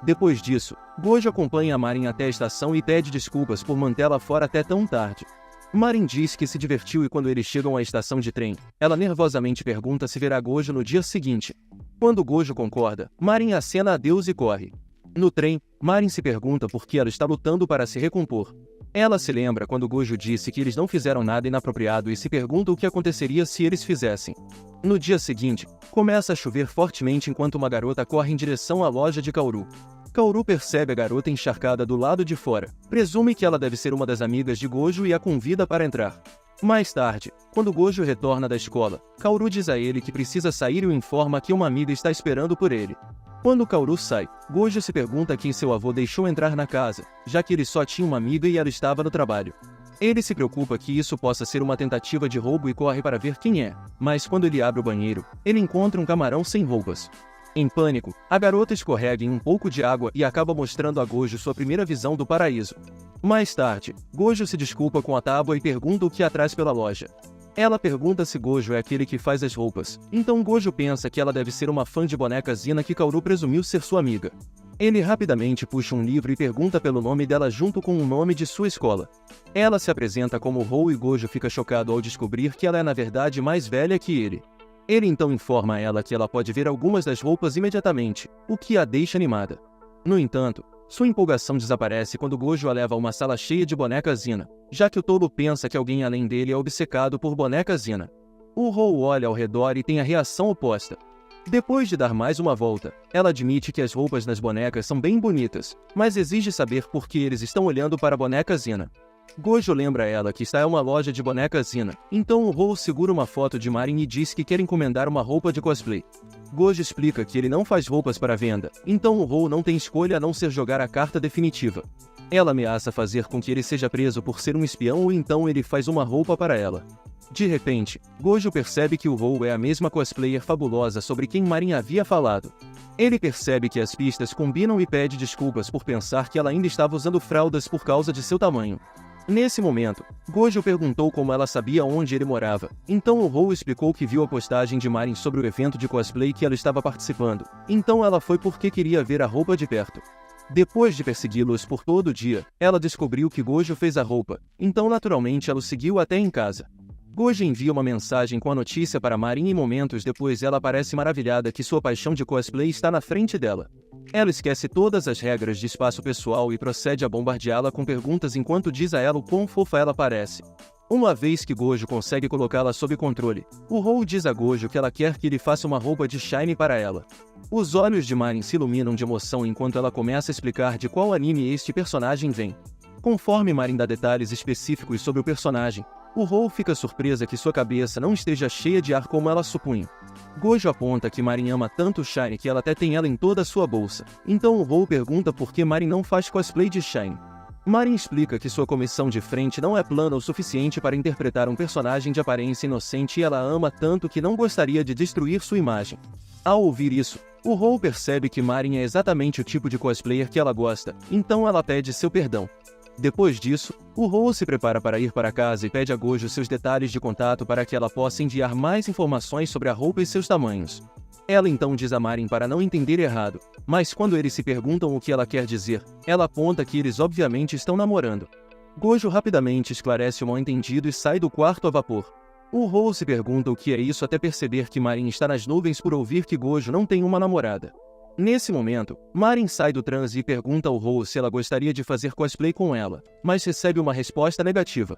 Depois disso, Gojo acompanha a Marin até a estação e pede desculpas por mantê-la fora até tão tarde. Marin diz que se divertiu e quando eles chegam à estação de trem, ela nervosamente pergunta se verá Gojo no dia seguinte. Quando Gojo concorda, Marin acena adeus e corre. No trem, Marin se pergunta por que ela está lutando para se recompor. Ela se lembra quando Gojo disse que eles não fizeram nada inapropriado e se pergunta o que aconteceria se eles fizessem. No dia seguinte, começa a chover fortemente enquanto uma garota corre em direção à loja de Kaoru. Kaoru percebe a garota encharcada do lado de fora, presume que ela deve ser uma das amigas de Gojo e a convida para entrar. Mais tarde, quando Gojo retorna da escola, Kaoru diz a ele que precisa sair e o informa que uma amiga está esperando por ele. Quando Kaoru sai, Gojo se pergunta quem seu avô deixou entrar na casa, já que ele só tinha uma amiga e ela estava no trabalho. Ele se preocupa que isso possa ser uma tentativa de roubo e corre para ver quem é, mas quando ele abre o banheiro, ele encontra um camarão sem roupas. Em pânico, a garota escorrega em um pouco de água e acaba mostrando a Gojo sua primeira visão do paraíso. Mais tarde, Gojo se desculpa com a tábua e pergunta o que há atrás pela loja. Ela pergunta se Gojo é aquele que faz as roupas, então Gojo pensa que ela deve ser uma fã de boneca Zina que Kaoru presumiu ser sua amiga. Ele rapidamente puxa um livro e pergunta pelo nome dela junto com o nome de sua escola. Ela se apresenta como Rou e Gojo fica chocado ao descobrir que ela é na verdade mais velha que ele. Ele então informa a ela que ela pode ver algumas das roupas imediatamente, o que a deixa animada. No entanto, sua empolgação desaparece quando Gojo a leva a uma sala cheia de bonecas Zina, já que o tolo pensa que alguém além dele é obcecado por bonecas Zina. O Rou olha ao redor e tem a reação oposta. Depois de dar mais uma volta, ela admite que as roupas das bonecas são bem bonitas, mas exige saber por que eles estão olhando para a boneca Zina. Gojo lembra a ela que está em uma loja de bonecas Zina, então o Rou segura uma foto de Marin e diz que quer encomendar uma roupa de cosplay. Gojo explica que ele não faz roupas para venda, então o Rou não tem escolha a não ser jogar a carta definitiva. Ela ameaça fazer com que ele seja preso por ser um espião ou então ele faz uma roupa para ela. De repente, Gojo percebe que o Rou é a mesma cosplayer fabulosa sobre quem Marin havia falado. Ele percebe que as pistas combinam e pede desculpas por pensar que ela ainda estava usando fraldas por causa de seu tamanho. Nesse momento, Gojo perguntou como ela sabia onde ele morava. Então o Hou explicou que viu a postagem de Marin sobre o evento de cosplay que ela estava participando. Então ela foi porque queria ver a roupa de perto. Depois de persegui-los por todo o dia, ela descobriu que Gojo fez a roupa. Então naturalmente ela o seguiu até em casa. Gojo envia uma mensagem com a notícia para Marin e momentos depois ela parece maravilhada que sua paixão de cosplay está na frente dela. Ela esquece todas as regras de espaço pessoal e procede a bombardeá-la com perguntas enquanto diz a ela o quão fofa ela parece. Uma vez que Gojo consegue colocá-la sob controle, o Hou diz a Gojo que ela quer que ele faça uma roupa de shiny para ela. Os olhos de Marin se iluminam de emoção enquanto ela começa a explicar de qual anime este personagem vem. Conforme Marin dá detalhes específicos sobre o personagem, o Hou fica surpresa que sua cabeça não esteja cheia de ar como ela supunha. Gojo aponta que Marin ama tanto o Shine que ela até tem ela em toda a sua bolsa. Então o Hou pergunta por que Marin não faz cosplay de Shine. Marin explica que sua comissão de frente não é plana o suficiente para interpretar um personagem de aparência inocente e ela a ama tanto que não gostaria de destruir sua imagem. Ao ouvir isso, o Hou percebe que Marin é exatamente o tipo de cosplayer que ela gosta, então ela pede seu perdão. Depois disso, o Hou se prepara para ir para casa e pede a Gojo seus detalhes de contato para que ela possa enviar mais informações sobre a roupa e seus tamanhos. Ela então diz a Marin para não entender errado, mas quando eles se perguntam o que ela quer dizer, ela aponta que eles obviamente estão namorando. Gojo rapidamente esclarece o mal-entendido e sai do quarto a vapor. O Hou se pergunta o que é isso até perceber que Marin está nas nuvens por ouvir que Gojo não tem uma namorada. Nesse momento, Marin sai do transe e pergunta ao Hou se ela gostaria de fazer cosplay com ela, mas recebe uma resposta negativa.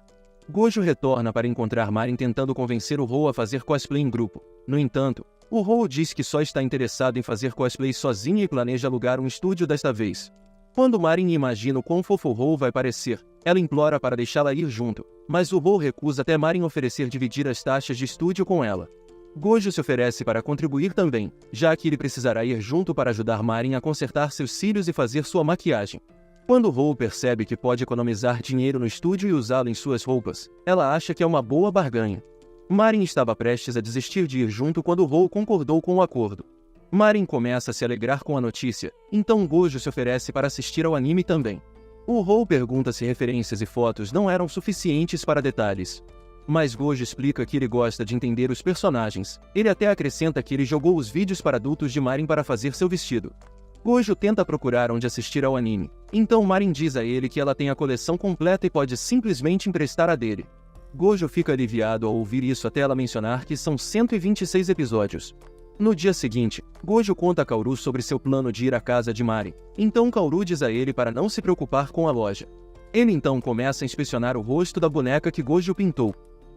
Gojo retorna para encontrar Marin tentando convencer o Hou a fazer cosplay em grupo. No entanto, o Hou diz que só está interessado em fazer cosplay sozinha e planeja alugar um estúdio desta vez. Quando Marin imagina o quão fofo o Hou vai parecer, ela implora para deixá-la ir junto, mas o Hou recusa até Marin oferecer dividir as taxas de estúdio com ela. Gojo se oferece para contribuir também, já que ele precisará ir junto para ajudar Marin a consertar seus cílios e fazer sua maquiagem. Quando Hou percebe que pode economizar dinheiro no estúdio e usá-lo em suas roupas, ela acha que é uma boa barganha. Marin estava prestes a desistir de ir junto quando Hou concordou com o acordo. Marin começa a se alegrar com a notícia, então Gojo se oferece para assistir ao anime também. O Hou pergunta se referências e fotos não eram suficientes para detalhes. Mas Gojo explica que ele gosta de entender os personagens. Ele até acrescenta que ele jogou os vídeos para adultos de Marin para fazer seu vestido. Gojo tenta procurar onde assistir ao anime. Então Marin diz a ele que ela tem a coleção completa e pode simplesmente emprestar a dele. Gojo fica aliviado ao ouvir isso até ela mencionar que são 126 episódios. No dia seguinte, Gojo conta a Kaoru sobre seu plano de ir à casa de Marin. Então Kaoru diz a ele para não se preocupar com a loja. Ele então começa a inspecionar o rosto da boneca que Gojo pintou.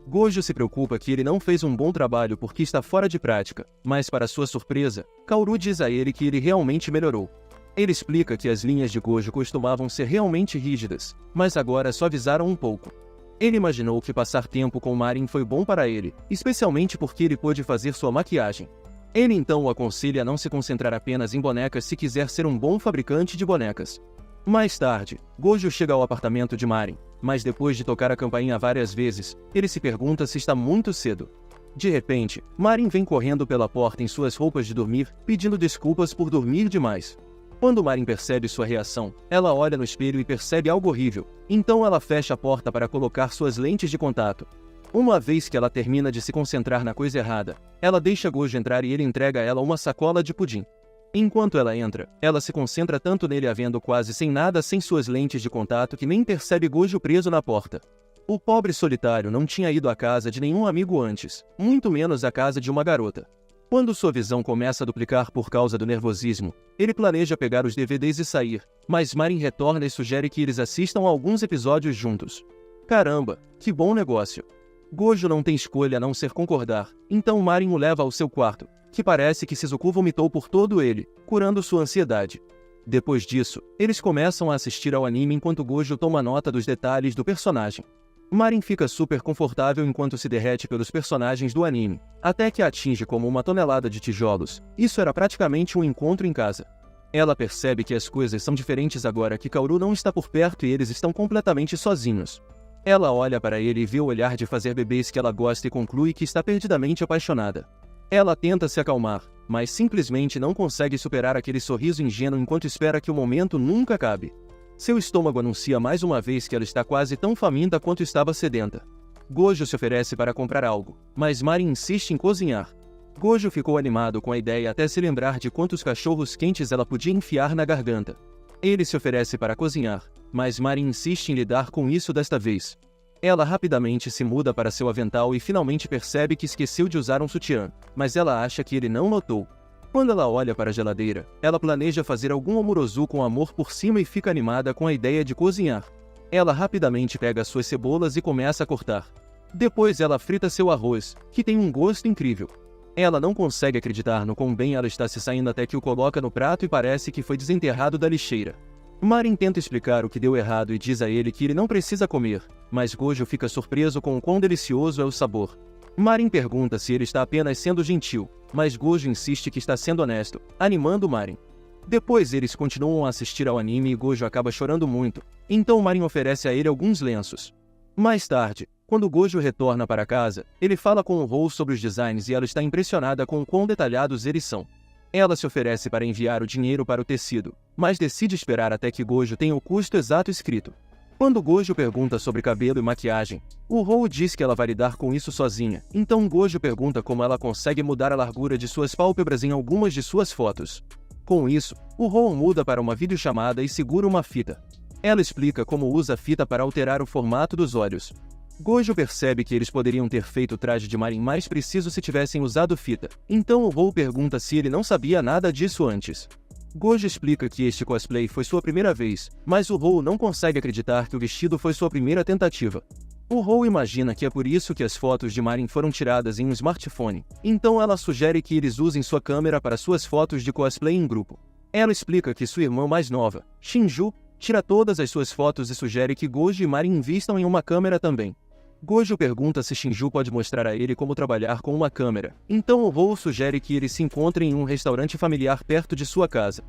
Gojo se preocupa que ele não fez um bom trabalho porque está fora de prática, mas para sua surpresa, Kaoru diz a ele que ele realmente melhorou. Ele explica que as linhas de Gojo costumavam ser realmente rígidas, mas agora suavizaram um pouco. Ele imaginou que passar tempo com Marin foi bom para ele, especialmente porque ele pôde fazer sua maquiagem. Ele então o aconselha a não se concentrar apenas em bonecas se quiser ser um bom fabricante de bonecas. Mais tarde, Gojo chega ao apartamento de Marin, mas depois de tocar a campainha várias vezes, ele se pergunta se está muito cedo. De repente, Marin vem correndo pela porta em suas roupas de dormir, pedindo desculpas por dormir demais. Quando Marin percebe sua reação, ela olha no espelho e percebe algo horrível, então ela fecha a porta para colocar suas lentes de contato. Uma vez que ela termina de se concentrar na coisa errada, ela deixa Gojo entrar e ele entrega a ela uma sacola de pudim. Enquanto ela entra, ela se concentra tanto nele havendo quase sem nada sem suas lentes de contato que nem percebe Gojo preso na porta. O pobre solitário não tinha ido à casa de nenhum amigo antes, muito menos à casa de uma garota. Quando sua visão começa a duplicar por causa do nervosismo, ele planeja pegar os DVDs e sair, mas Marin retorna e sugere que eles assistam a alguns episódios juntos. Caramba, que bom negócio! Gojo não tem escolha a não ser concordar, então Marin o leva ao seu quarto, que parece que Shizuku vomitou por todo ele, curando sua ansiedade. Depois disso, eles começam a assistir ao anime enquanto Gojo toma nota dos detalhes do personagem. Marin fica super confortável enquanto se derrete pelos personagens do anime, até que a atinge como uma tonelada de tijolos. Isso era praticamente um encontro em casa. Ela percebe que as coisas são diferentes agora que Kaoru não está por perto e eles estão completamente sozinhos. Ela olha para ele e vê o olhar de fazer bebês que ela gosta e conclui que está perdidamente apaixonada. Ela tenta se acalmar, mas simplesmente não consegue superar aquele sorriso ingênuo enquanto espera que o momento nunca acabe. Seu estômago anuncia mais uma vez que ela está quase tão faminta quanto estava sedenta. Gojo se oferece para comprar algo, mas Marin insiste em cozinhar. Gojo ficou animado com a ideia até se lembrar de quantos cachorros quentes ela podia enfiar na garganta. Ele se oferece para cozinhar, mas Marin insiste em lidar com isso desta vez. Ela rapidamente se muda para seu avental e finalmente percebe que esqueceu de usar um sutiã, mas ela acha que ele não notou. Quando ela olha para a geladeira, ela planeja fazer algum amoroso com amor por cima e fica animada com a ideia de cozinhar. Ela rapidamente pega suas cebolas e começa a cortar. Depois ela frita seu arroz, que tem um gosto incrível. Ela não consegue acreditar no quão bem ela está se saindo até que o coloca no prato e parece que foi desenterrado da lixeira. Marin tenta explicar o que deu errado e diz a ele que ele não precisa comer, mas Gojo fica surpreso com o quão delicioso é o sabor. Marin pergunta se ele está apenas sendo gentil, mas Gojo insiste que está sendo honesto, animando Marin. Depois eles continuam a assistir ao anime e Gojo acaba chorando muito, então Marin oferece a ele alguns lenços. Mais tarde, quando Gojo retorna para casa, ele fala com o Rou sobre os designs e ela está impressionada com o quão detalhados eles são. Ela se oferece para enviar o dinheiro para o tecido, mas decide esperar até que Gojo tenha o custo exato escrito. Quando Gojo pergunta sobre cabelo e maquiagem, o Rou diz que ela vai lidar com isso sozinha, então Gojo pergunta como ela consegue mudar a largura de suas pálpebras em algumas de suas fotos. Com isso, o Rou muda para uma videochamada e segura uma fita. Ela explica como usa a fita para alterar o formato dos olhos. Gojo percebe que eles poderiam ter feito o traje de Marin mais preciso se tivessem usado fita, então o Rou pergunta se ele não sabia nada disso antes. Gojo explica que este cosplay foi sua primeira vez, mas o Rou não consegue acreditar que o vestido foi sua primeira tentativa. O Rou imagina que é por isso que as fotos de Marin foram tiradas em um smartphone, então ela sugere que eles usem sua câmera para suas fotos de cosplay em grupo. Ela explica que sua irmã mais nova, Shinju, tira todas as suas fotos e sugere que Gojo e Marin invistam em uma câmera também. Gojo pergunta se Shinju pode mostrar a ele como trabalhar com uma câmera, então o Rou sugere que eles se encontrem em um restaurante familiar perto de sua casa.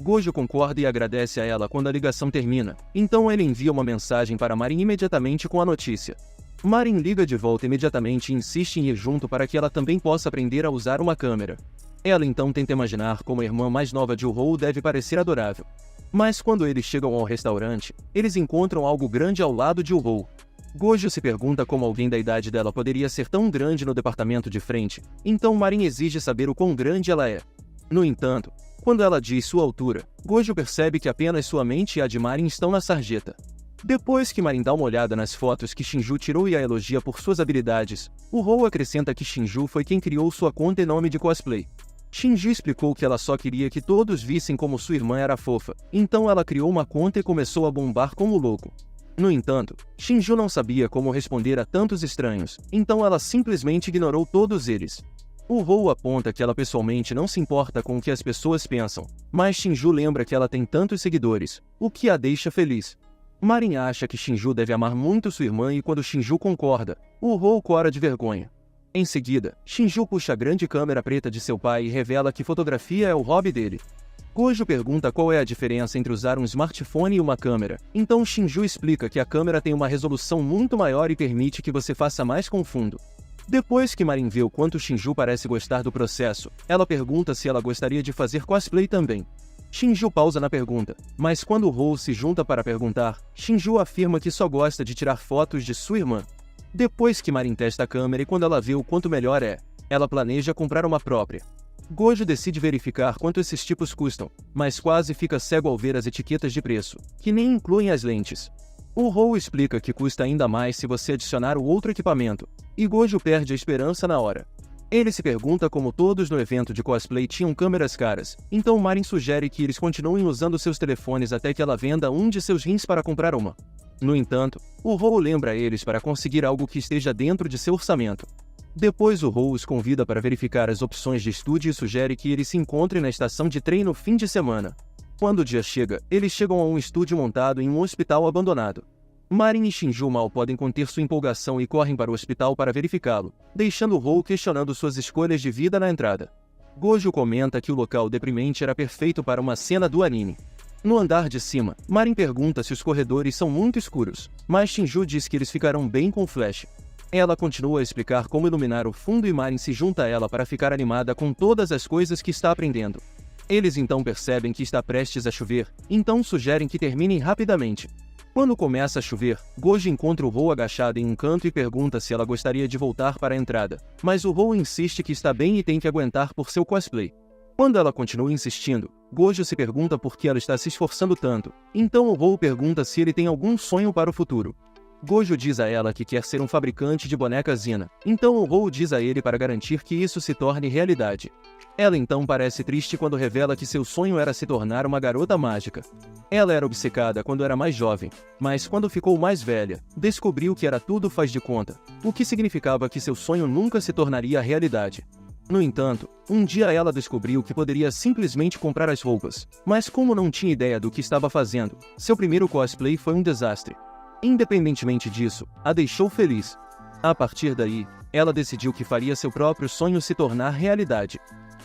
Gojo concorda e agradece a ela quando a ligação termina, então ele envia uma mensagem para Marin imediatamente com a notícia. Marin liga de volta imediatamente e insiste em ir junto para que ela também possa aprender a usar uma câmera. Ela então tenta imaginar como a irmã mais nova de Rou deve parecer adorável. Mas quando eles chegam ao restaurante, eles encontram algo grande ao lado de Rou. Gojo se pergunta como alguém da idade dela poderia ser tão grande no departamento de frente, então Marin exige saber o quão grande ela é. No entanto, quando ela diz sua altura, Gojo percebe que apenas sua mente e a de Marin estão na sarjeta. Depois que Marin dá uma olhada nas fotos que Shinju tirou e a elogia por suas habilidades, o Rou acrescenta que Shinju foi quem criou sua conta em nome de cosplay. Shinju explicou que ela só queria que todos vissem como sua irmã era fofa, então ela criou uma conta e começou a bombar como louco. No entanto, Shinju não sabia como responder a tantos estranhos, então ela simplesmente ignorou todos eles. O Rou aponta que ela pessoalmente não se importa com o que as pessoas pensam, mas Shinju lembra que ela tem tantos seguidores, o que a deixa feliz. Marin acha que Shinju deve amar muito sua irmã e quando Shinju concorda, o Rou cora de vergonha. Em seguida, Shinju puxa a grande câmera preta de seu pai e revela que fotografia é o hobby dele. Gojo pergunta qual é a diferença entre usar um smartphone e uma câmera, então Shinju explica que a câmera tem uma resolução muito maior e permite que você faça mais com fundo. Depois que Marin vê o quanto Shinju parece gostar do processo, ela pergunta se ela gostaria de fazer cosplay também. Shinju pausa na pergunta, mas quando o Rou se junta para perguntar, Shinju afirma que só gosta de tirar fotos de sua irmã. Depois que Marin testa a câmera e quando ela vê o quanto melhor é, ela planeja comprar uma própria. Gojo decide verificar quanto esses tipos custam, mas quase fica cego ao ver as etiquetas de preço, que nem incluem as lentes. O Rou explica que custa ainda mais se você adicionar o outro equipamento, e Gojo perde a esperança na hora. Ele se pergunta como todos no evento de cosplay tinham câmeras caras, então Marin sugere que eles continuem usando seus telefones até que ela venda um de seus rins para comprar uma. No entanto, o Rou lembra eles para conseguir algo que esteja dentro de seu orçamento. Depois o Rou os convida para verificar as opções de estúdio e sugere que eles se encontrem na estação de trem no fim de semana. Quando o dia chega, eles chegam a um estúdio montado em um hospital abandonado. Marin e Shinju mal podem conter sua empolgação e correm para o hospital para verificá-lo, deixando Rou questionando suas escolhas de vida na entrada. Gojo comenta que o local deprimente era perfeito para uma cena do anime. No andar de cima, Marin pergunta se os corredores são muito escuros, mas Shinju diz que eles ficarão bem com flash. Ela continua a explicar como iluminar o fundo e Marin se junta a ela para ficar animada com todas as coisas que está aprendendo. Eles então percebem que está prestes a chover, então sugerem que terminem rapidamente. Quando começa a chover, Gojo encontra o Hou agachado em um canto e pergunta se ela gostaria de voltar para a entrada, mas o Hou insiste que está bem e tem que aguentar por seu cosplay. Quando ela continua insistindo, Gojo se pergunta por que ela está se esforçando tanto, então o Hou pergunta se ele tem algum sonho para o futuro. Gojo diz a ela que quer ser um fabricante de bonecas Hina, então o Hou diz a ele para garantir que isso se torne realidade. Ela então parece triste quando revela que seu sonho era se tornar uma garota mágica. Ela era obcecada quando era mais jovem, mas quando ficou mais velha, descobriu que era tudo faz de conta, o que significava que seu sonho nunca se tornaria realidade. No entanto, um dia ela descobriu que poderia simplesmente comprar as roupas, mas como não tinha ideia do que estava fazendo, seu primeiro cosplay foi um desastre. Independentemente disso, a deixou feliz. A partir daí, ela decidiu que faria seu próprio sonho se tornar realidade.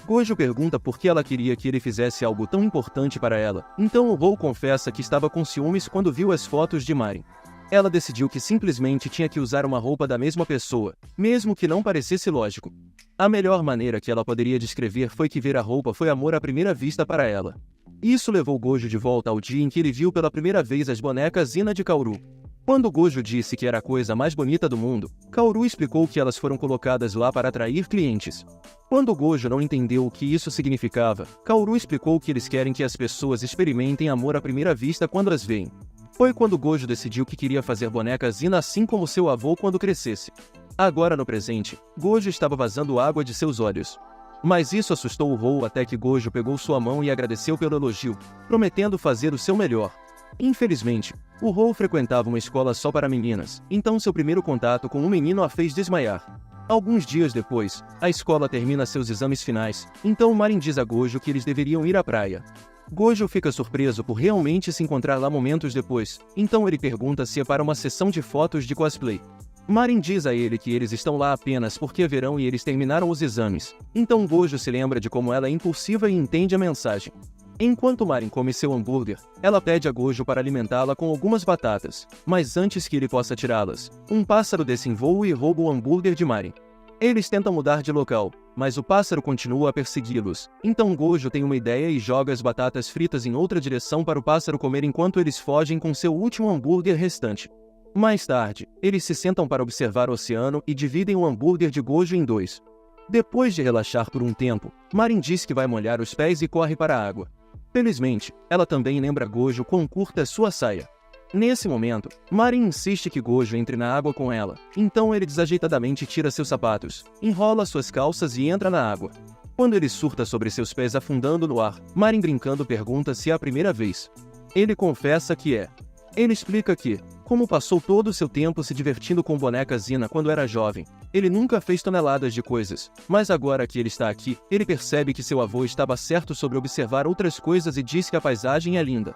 Gojo pergunta por que ela queria que ele fizesse algo tão importante para ela, então o Hou confessa que estava com ciúmes quando viu as fotos de Marin. Ela decidiu que simplesmente tinha que usar uma roupa da mesma pessoa, mesmo que não parecesse lógico. A melhor maneira que ela poderia descrever foi que ver a roupa foi amor à primeira vista para ela. Isso levou Gojo de volta ao dia em que ele viu pela primeira vez as bonecas Hina de Kaoru. Quando Gojo disse que era a coisa mais bonita do mundo, Kaoru explicou que elas foram colocadas lá para atrair clientes. Quando Gojo não entendeu o que isso significava, Kaoru explicou que eles querem que as pessoas experimentem amor à primeira vista quando as veem. Foi quando Gojo decidiu que queria fazer bonecas Hina assim como seu avô quando crescesse. Agora no presente, Gojo estava vazando água de seus olhos. Mas isso assustou o Hou até que Gojo pegou sua mão e agradeceu pelo elogio, prometendo fazer o seu melhor. Infelizmente, o Hou frequentava uma escola só para meninas, então seu primeiro contato com um menino a fez desmaiar. Alguns dias depois, a escola termina seus exames finais, então Marin diz a Gojo que eles deveriam ir à praia. Gojo fica surpreso por realmente se encontrar lá momentos depois, então ele pergunta se é para uma sessão de fotos de cosplay. Marin diz a ele que eles estão lá apenas porque é verão e eles terminaram os exames, então Gojo se lembra de como ela é impulsiva e entende a mensagem. Enquanto Marin come seu hambúrguer, ela pede a Gojo para alimentá-la com algumas batatas, mas antes que ele possa tirá-las, um pássaro desce em voo e rouba o hambúrguer de Marin. Eles tentam mudar de local, mas o pássaro continua a persegui-los, então Gojo tem uma ideia e joga as batatas fritas em outra direção para o pássaro comer enquanto eles fogem com seu último hambúrguer restante. Mais tarde, eles se sentam para observar o oceano e dividem o hambúrguer de Gojo em dois. Depois de relaxar por um tempo, Marin diz que vai molhar os pés e corre para a água. Felizmente, ela também lembra Gojo quão curta é sua saia. Nesse momento, Marin insiste que Gojo entre na água com ela, então ele desajeitadamente tira seus sapatos, enrola suas calças e entra na água. Quando ele surta sobre seus pés afundando no ar, Marin brincando pergunta se é a primeira vez. Ele confessa que é. Ele explica que, como passou todo o seu tempo se divertindo com bonecas Hina quando era jovem, ele nunca fez toneladas de coisas, mas agora que ele está aqui, ele percebe que seu avô estava certo sobre observar outras coisas e diz que a paisagem é linda.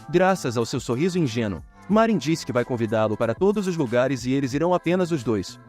Graças ao seu sorriso ingênuo, Marin diz que vai convidá-lo para todos os lugares e eles irão apenas os dois.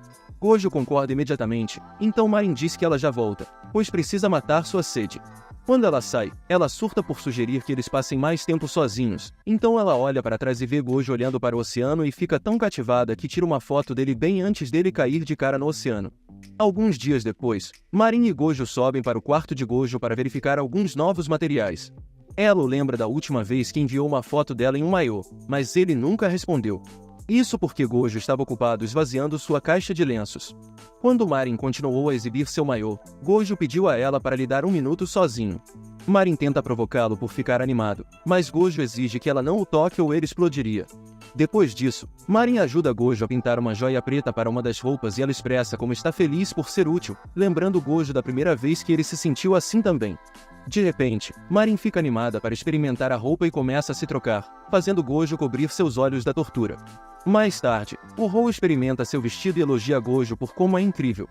Gojo concorda imediatamente, então Marin diz que ela já volta, pois precisa matar sua sede. Quando ela sai, ela surta por sugerir que eles passem mais tempo sozinhos, então ela olha para trás e vê Gojo olhando para o oceano e fica tão cativada que tira uma foto dele bem antes dele cair de cara no oceano. Alguns dias depois, Marin e Gojo sobem para o quarto de Gojo para verificar alguns novos materiais. Ela o lembra da última vez que enviou uma foto dela em um maiô, mas ele nunca respondeu. Isso porque Gojo estava ocupado esvaziando sua caixa de lenços. Quando Marin continuou a exibir seu maiô, Gojo pediu a ela para lhe dar um minuto sozinho. Marin tenta provocá-lo por ficar animado, mas Gojo exige que ela não o toque ou ele explodiria. Depois disso, Marin ajuda Gojo a pintar uma joia preta para uma das roupas e ela expressa como está feliz por ser útil, lembrando Gojo da primeira vez que ele se sentiu assim também. De repente, Marin fica animada para experimentar a roupa e começa a se trocar, fazendo Gojo cobrir seus olhos da tortura. Mais tarde, o Hou experimenta seu vestido e elogia Gojo por como é incrível.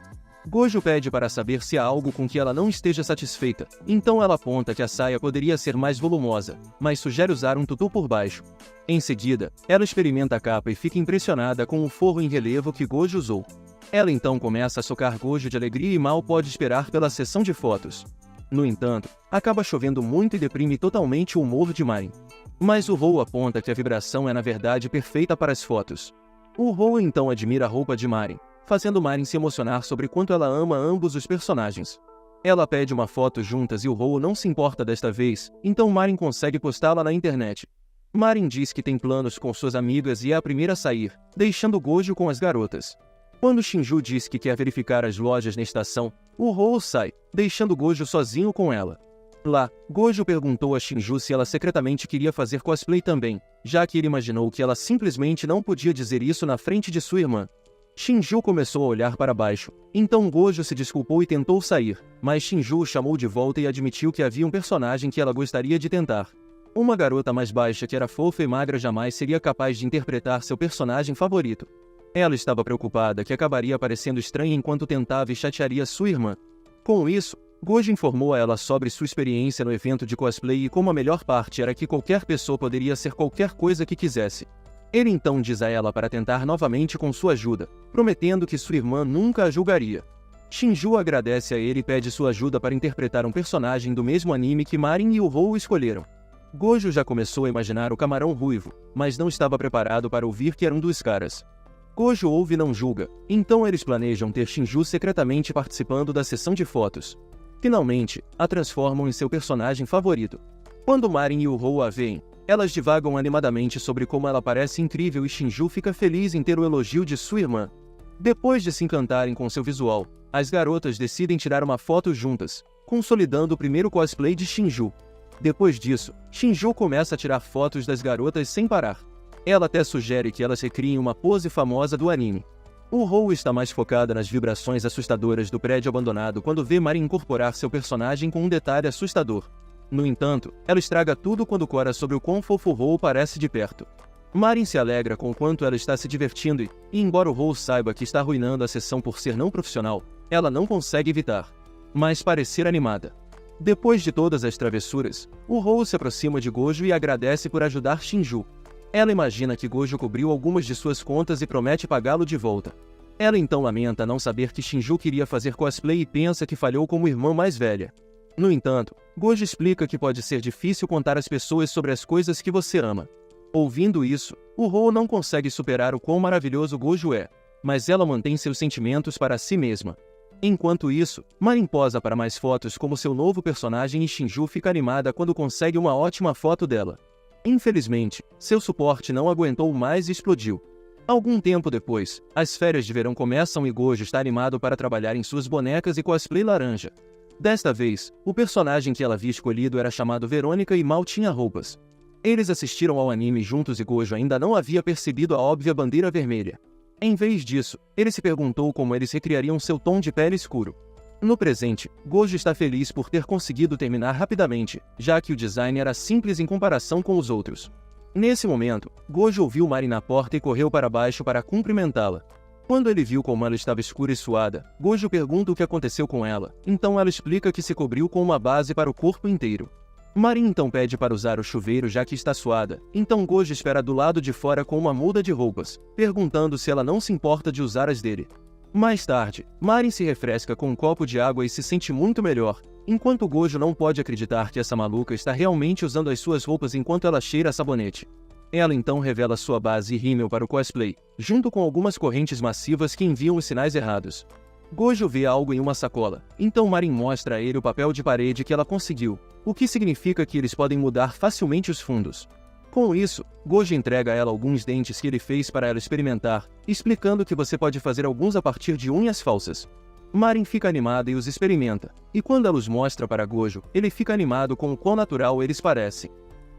Gojo pede para saber se há algo com que ela não esteja satisfeita, então ela aponta que a saia poderia ser mais volumosa, mas sugere usar um tutu por baixo. Em seguida, ela experimenta a capa e fica impressionada com o forro em relevo que Gojo usou. Ela então começa a socar Gojo de alegria e mal pode esperar pela sessão de fotos. No entanto, acaba chovendo muito e deprime totalmente o humor de Marin. Mas o Hou aponta que a vibração é na verdade perfeita para as fotos. O Hou então admira a roupa de Marin, fazendo Marin se emocionar sobre quanto ela ama ambos os personagens. Ela pede uma foto juntas e o Rou não se importa desta vez, então Marin consegue postá-la na internet. Marin diz que tem planos com suas amigas e é a primeira a sair, deixando Gojo com as garotas. Quando Shinju diz que quer verificar as lojas na estação, o Rou sai, deixando Gojo sozinho com ela. Lá, Gojo perguntou a Shinju se ela secretamente queria fazer cosplay também, já que ele imaginou que ela simplesmente não podia dizer isso na frente de sua irmã. Shinju começou a olhar para baixo, então Gojo se desculpou e tentou sair, mas Shinju o chamou de volta e admitiu que havia um personagem que ela gostaria de tentar. Uma garota mais baixa que era fofa e magra jamais seria capaz de interpretar seu personagem favorito. Ela estava preocupada que acabaria parecendo estranha enquanto tentava e chatearia sua irmã. Com isso, Gojo informou a ela sobre sua experiência no evento de cosplay e como a melhor parte era que qualquer pessoa poderia ser qualquer coisa que quisesse. Ele então diz a ela para tentar novamente com sua ajuda, prometendo que sua irmã nunca a julgaria. Shinju agradece a ele e pede sua ajuda para interpretar um personagem do mesmo anime que Marin e o Rou escolheram. Gojo já começou a imaginar o camarão ruivo, mas não estava preparado para ouvir que era um dos caras. Gojo ouve e não julga, então eles planejam ter Shinju secretamente participando da sessão de fotos. Finalmente, a transformam em seu personagem favorito. Quando Marin e o Rou a veem, elas divagam animadamente sobre como ela parece incrível e Shinju fica feliz em ter o elogio de sua irmã. Depois de se encantarem com seu visual, as garotas decidem tirar uma foto juntas, consolidando o primeiro cosplay de Shinju. Depois disso, Shinju começa a tirar fotos das garotas sem parar. Ela até sugere que elas recriem uma pose famosa do anime. O Rou está mais focada nas vibrações assustadoras do prédio abandonado quando vê Marin incorporar seu personagem com um detalhe assustador. No entanto, ela estraga tudo quando cora sobre o quão fofo o Rou parece de perto. Marin se alegra com o quanto ela está se divertindo e embora o Rou saiba que está arruinando a sessão por ser não profissional, ela não consegue evitar. Mas parecer animada. Depois de todas as travessuras, o Rou se aproxima de Gojo e agradece por ajudar Shinju. Ela imagina que Gojo cobriu algumas de suas contas e promete pagá-lo de volta. Ela então lamenta não saber que Shinju queria fazer cosplay e pensa que falhou como irmã mais velha. No entanto, Gojo explica que pode ser difícil contar às pessoas sobre as coisas que você ama. Ouvindo isso, o Rou não consegue superar o quão maravilhoso Gojo é, mas ela mantém seus sentimentos para si mesma. Enquanto isso, Marin posa para mais fotos como seu novo personagem e Shinju fica animada quando consegue uma ótima foto dela. Infelizmente, seu suporte não aguentou mais e explodiu. Algum tempo depois, as férias de verão começam e Gojo está animado para trabalhar em suas bonecas e cosplay laranja. Desta vez, o personagem que ela havia escolhido era chamado Verônica e mal tinha roupas. Eles assistiram ao anime juntos e Gojo ainda não havia percebido a óbvia bandeira vermelha. Em vez disso, ele se perguntou como eles recriariam seu tom de pele escuro. No presente, Gojo está feliz por ter conseguido terminar rapidamente, já que o design era simples em comparação com os outros. Nesse momento, Gojo ouviu Marin na porta e correu para baixo para cumprimentá-la. Quando ele viu como ela estava escura e suada, Gojo pergunta o que aconteceu com ela, então ela explica que se cobriu com uma base para o corpo inteiro. Marin então pede para usar o chuveiro já que está suada, então Gojo espera do lado de fora com uma muda de roupas, perguntando se ela não se importa de usar as dele. Mais tarde, Marin se refresca com um copo de água e se sente muito melhor, enquanto Gojo não pode acreditar que essa maluca está realmente usando as suas roupas enquanto ela cheira a sabonete. Ela então revela sua base e rímel para o cosplay, junto com algumas correntes massivas que enviam os sinais errados. Gojo vê algo em uma sacola, então Marin mostra a ele o papel de parede que ela conseguiu, o que significa que eles podem mudar facilmente os fundos. Com isso, Gojo entrega a ela alguns dentes que ele fez para ela experimentar, explicando que você pode fazer alguns a partir de unhas falsas. Marin fica animada e os experimenta, e quando ela os mostra para Gojo, ele fica animado com o quão natural eles parecem.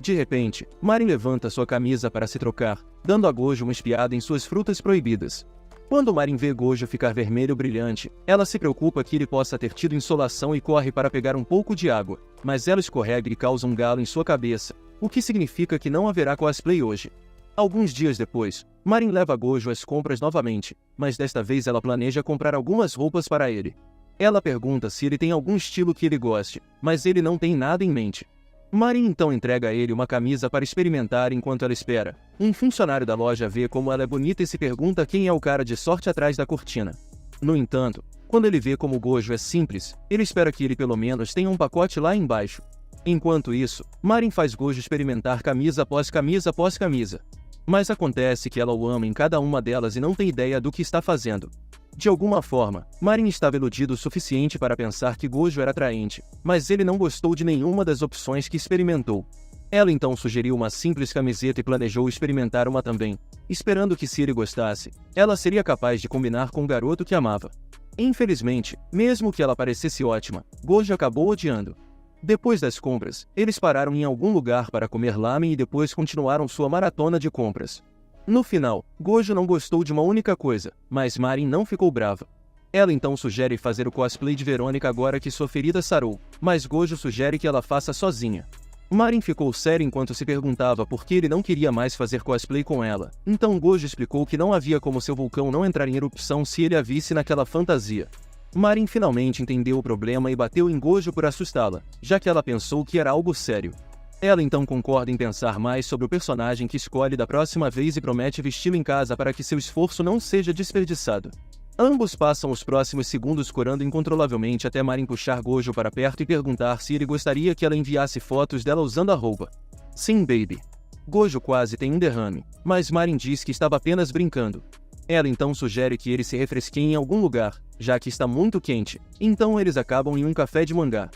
De repente, Marin levanta sua camisa para se trocar, dando a Gojo uma espiada em suas frutas proibidas. Quando Marin vê Gojo ficar vermelho brilhante, ela se preocupa que ele possa ter tido insolação e corre para pegar um pouco de água, mas ela escorrega e causa um galo em sua cabeça, o que significa que não haverá cosplay hoje. Alguns dias depois, Marin leva Gojo às compras novamente, mas desta vez ela planeja comprar algumas roupas para ele. Ela pergunta se ele tem algum estilo que ele goste, mas ele não tem nada em mente. Marin então entrega a ele uma camisa para experimentar enquanto ela espera. Um funcionário da loja vê como ela é bonita e se pergunta quem é o cara de sorte atrás da cortina. No entanto, quando ele vê como Gojo é simples, ele espera que ele pelo menos tenha um pacote lá embaixo. Enquanto isso, Marin faz Gojo experimentar camisa após camisa após camisa. Mas acontece que ela o ama em cada uma delas e não tem ideia do que está fazendo. De alguma forma, Marin estava iludido o suficiente para pensar que Gojo era atraente, mas ele não gostou de nenhuma das opções que experimentou. Ela então sugeriu uma simples camiseta e planejou experimentar uma também, esperando que se ele gostasse, ela seria capaz de combinar com o garoto que amava. Infelizmente, mesmo que ela parecesse ótima, Gojo acabou odiando. Depois das compras, eles pararam em algum lugar para comer lamen e depois continuaram sua maratona de compras. No final, Gojo não gostou de uma única coisa, mas Marin não ficou brava. Ela então sugere fazer o cosplay de Verônica agora que sua ferida sarou, mas Gojo sugere que ela faça sozinha. Marin ficou sério enquanto se perguntava por que ele não queria mais fazer cosplay com ela, então Gojo explicou que não havia como seu vulcão não entrar em erupção se ele a visse naquela fantasia. Marin finalmente entendeu o problema e bateu em Gojo por assustá-la, já que ela pensou que era algo sério. Ela então concorda em pensar mais sobre o personagem que escolhe da próxima vez e promete vesti-lo em casa para que seu esforço não seja desperdiçado. Ambos passam os próximos segundos corando incontrolavelmente até Marin puxar Gojo para perto e perguntar se ele gostaria que ela enviasse fotos dela usando a roupa. Sim, baby. Gojo quase tem um derrame, mas Marin diz que estava apenas brincando. Ela então sugere que ele se refresque em algum lugar, já que está muito quente, então eles acabam em um café de mangá.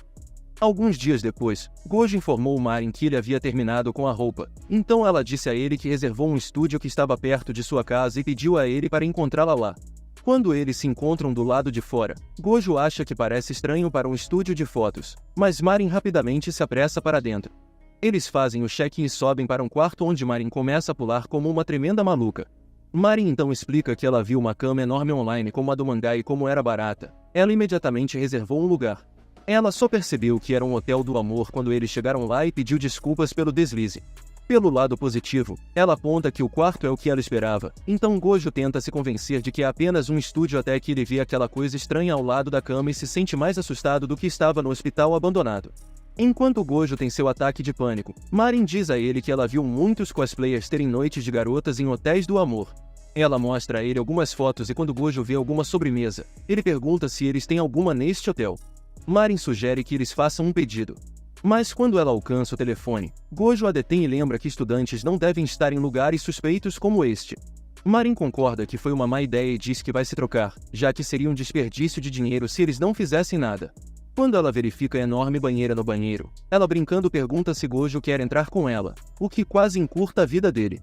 Alguns dias depois, Gojo informou Marin que ele havia terminado com a roupa, então ela disse a ele que reservou um estúdio que estava perto de sua casa e pediu a ele para encontrá-la lá. Quando eles se encontram do lado de fora, Gojo acha que parece estranho para um estúdio de fotos, mas Marin rapidamente se apressa para dentro. Eles fazem o check-in e sobem para um quarto onde Marin começa a pular como uma tremenda maluca. Marin então explica que ela viu uma cama enorme online como a do mangá e como era barata. Ela imediatamente reservou um lugar. Ela só percebeu que era um hotel do amor quando eles chegaram lá e pediu desculpas pelo deslize. Pelo lado positivo, ela aponta que o quarto é o que ela esperava, então Gojo tenta se convencer de que é apenas um estúdio até que ele vê aquela coisa estranha ao lado da cama e se sente mais assustado do que estava no hospital abandonado. Enquanto Gojo tem seu ataque de pânico, Marin diz a ele que ela viu muitos cosplayers terem noites de garotas em hotéis do amor. Ela mostra a ele algumas fotos e quando Gojo vê alguma sobremesa, ele pergunta se eles têm alguma neste hotel. Marin sugere que eles façam um pedido. Mas quando ela alcança o telefone, Gojo a detém e lembra que estudantes não devem estar em lugares suspeitos como este. Marin concorda que foi uma má ideia e diz que vai se trocar, já que seria um desperdício de dinheiro se eles não fizessem nada. Quando ela verifica a enorme banheira no banheiro, ela brincando pergunta se Gojo quer entrar com ela, o que quase encurta a vida dele.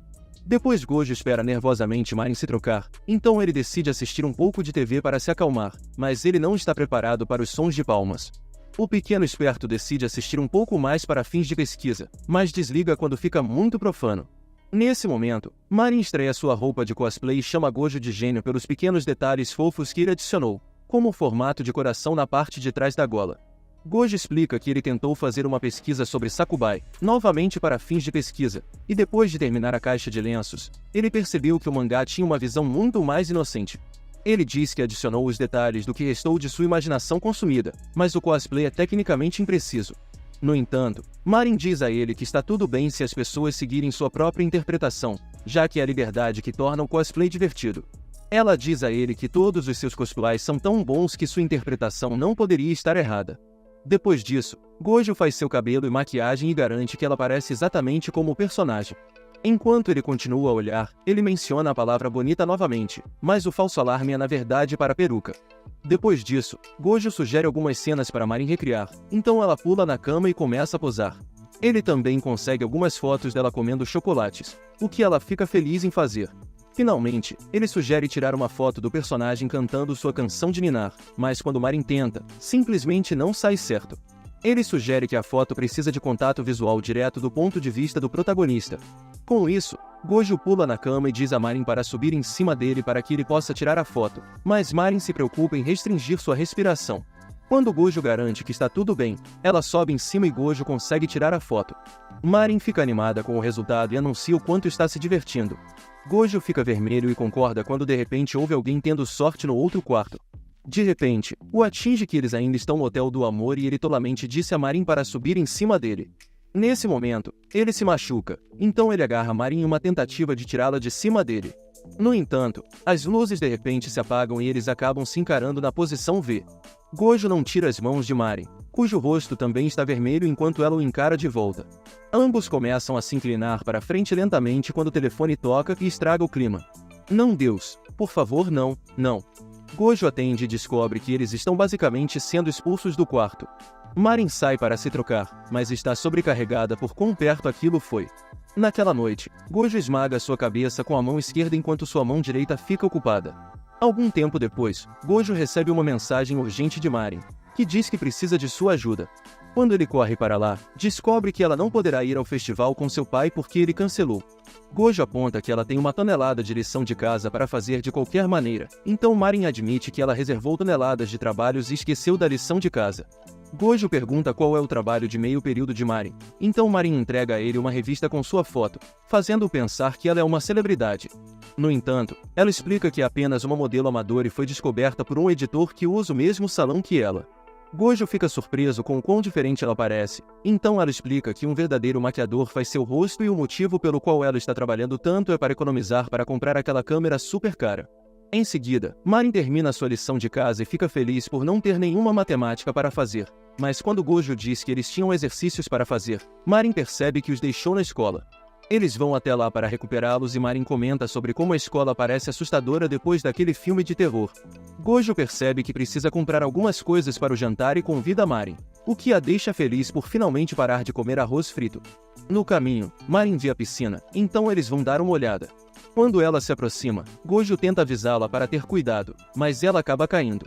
Depois Gojo espera nervosamente Marin se trocar, então ele decide assistir um pouco de TV para se acalmar, mas ele não está preparado para os sons de palmas. O pequeno esperto decide assistir um pouco mais para fins de pesquisa, mas desliga quando fica muito profano. Nesse momento, Marin estreia sua roupa de cosplay e chama Gojo de gênio pelos pequenos detalhes fofos que ele adicionou, como o formato de coração na parte de trás da gola. Gojo explica que ele tentou fazer uma pesquisa sobre Sakubai, novamente para fins de pesquisa, e depois de terminar a caixa de lenços, ele percebeu que o mangá tinha uma visão muito mais inocente. Ele diz que adicionou os detalhes do que restou de sua imaginação consumida, mas o cosplay é tecnicamente impreciso. No entanto, Marin diz a ele que está tudo bem se as pessoas seguirem sua própria interpretação, já que é a liberdade que torna o cosplay divertido. Ela diz a ele que todos os seus cosplays são tão bons que sua interpretação não poderia estar errada. Depois disso, Gojo faz seu cabelo e maquiagem e garante que ela parece exatamente como o personagem. Enquanto ele continua a olhar, ele menciona a palavra bonita novamente, mas o falso alarme é na verdade para a peruca. Depois disso, Gojo sugere algumas cenas para Marin recriar, então ela pula na cama e começa a posar. Ele também consegue algumas fotos dela comendo chocolates, o que ela fica feliz em fazer. Finalmente, ele sugere tirar uma foto do personagem cantando sua canção de ninar, mas quando Marin tenta, simplesmente não sai certo. Ele sugere que a foto precisa de contato visual direto do ponto de vista do protagonista. Com isso, Gojo pula na cama e diz a Marin para subir em cima dele para que ele possa tirar a foto, mas Marin se preocupa em restringir sua respiração. Quando Gojo garante que está tudo bem, ela sobe em cima e Gojo consegue tirar a foto. Marin fica animada com o resultado e anuncia o quanto está se divertindo. Gojo fica vermelho e concorda quando de repente ouve alguém tendo sorte no outro quarto. De repente, o atinge que eles ainda estão no hotel do amor e ele tolamente disse a Marin para subir em cima dele. Nesse momento, ele se machuca, então ele agarra Marin em uma tentativa de tirá-la de cima dele. No entanto, as luzes de repente se apagam e eles acabam se encarando na posição V. Gojo não tira as mãos de Marin, cujo rosto também está vermelho enquanto ela o encara de volta. Ambos começam a se inclinar para frente lentamente quando o telefone toca e estraga o clima. Não, Deus, por favor, não, não. Gojo atende e descobre que eles estão basicamente sendo expulsos do quarto. Marin sai para se trocar, mas está sobrecarregada por quão perto aquilo foi. Naquela noite, Gojo esmaga sua cabeça com a mão esquerda enquanto sua mão direita fica ocupada. Algum tempo depois, Gojo recebe uma mensagem urgente de Marin, que diz que precisa de sua ajuda. Quando ele corre para lá, descobre que ela não poderá ir ao festival com seu pai porque ele cancelou. Gojo aponta que ela tem uma tonelada de lição de casa para fazer de qualquer maneira, então Marin admite que ela reservou toneladas de trabalhos e esqueceu da lição de casa. Gojo pergunta qual é o trabalho de meio período de Marin, então Marin entrega a ele uma revista com sua foto, fazendo-o pensar que ela é uma celebridade. No entanto, ela explica que é apenas uma modelo amadora e foi descoberta por um editor que usa o mesmo salão que ela. Gojo fica surpreso com o quão diferente ela parece, então ela explica que um verdadeiro maquiador faz seu rosto e o motivo pelo qual ela está trabalhando tanto é para economizar para comprar aquela câmera super cara. Em seguida, Marin termina sua lição de casa e fica feliz por não ter nenhuma matemática para fazer, mas quando Gojo diz que eles tinham exercícios para fazer, Marin percebe que os deixou na escola. Eles vão até lá para recuperá-los e Marin comenta sobre como a escola parece assustadora depois daquele filme de terror. Gojo percebe que precisa comprar algumas coisas para o jantar e convida Marin, o que a deixa feliz por finalmente parar de comer arroz frito. No caminho, Marin vê a piscina, então eles vão dar uma olhada. Quando ela se aproxima, Gojo tenta avisá-la para ter cuidado, mas ela acaba caindo.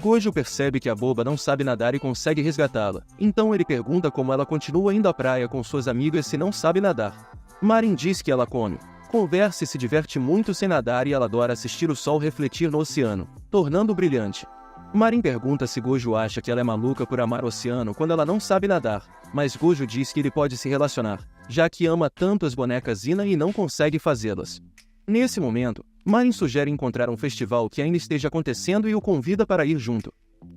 Gojo percebe que a boba não sabe nadar e consegue resgatá-la, então ele pergunta como ela continua indo à praia com suas amigas se não sabe nadar. Marin diz que ela come, conversa e se diverte muito sem nadar e ela adora assistir o sol refletir no oceano, tornando-o brilhante. Marin pergunta se Gojo acha que ela é maluca por amar o oceano quando ela não sabe nadar, mas Gojo diz que ele pode se relacionar, já que ama tanto as bonecas Ina e não consegue fazê-las. Nesse momento, Marin sugere encontrar um festival que ainda esteja acontecendo e o convida para ir junto.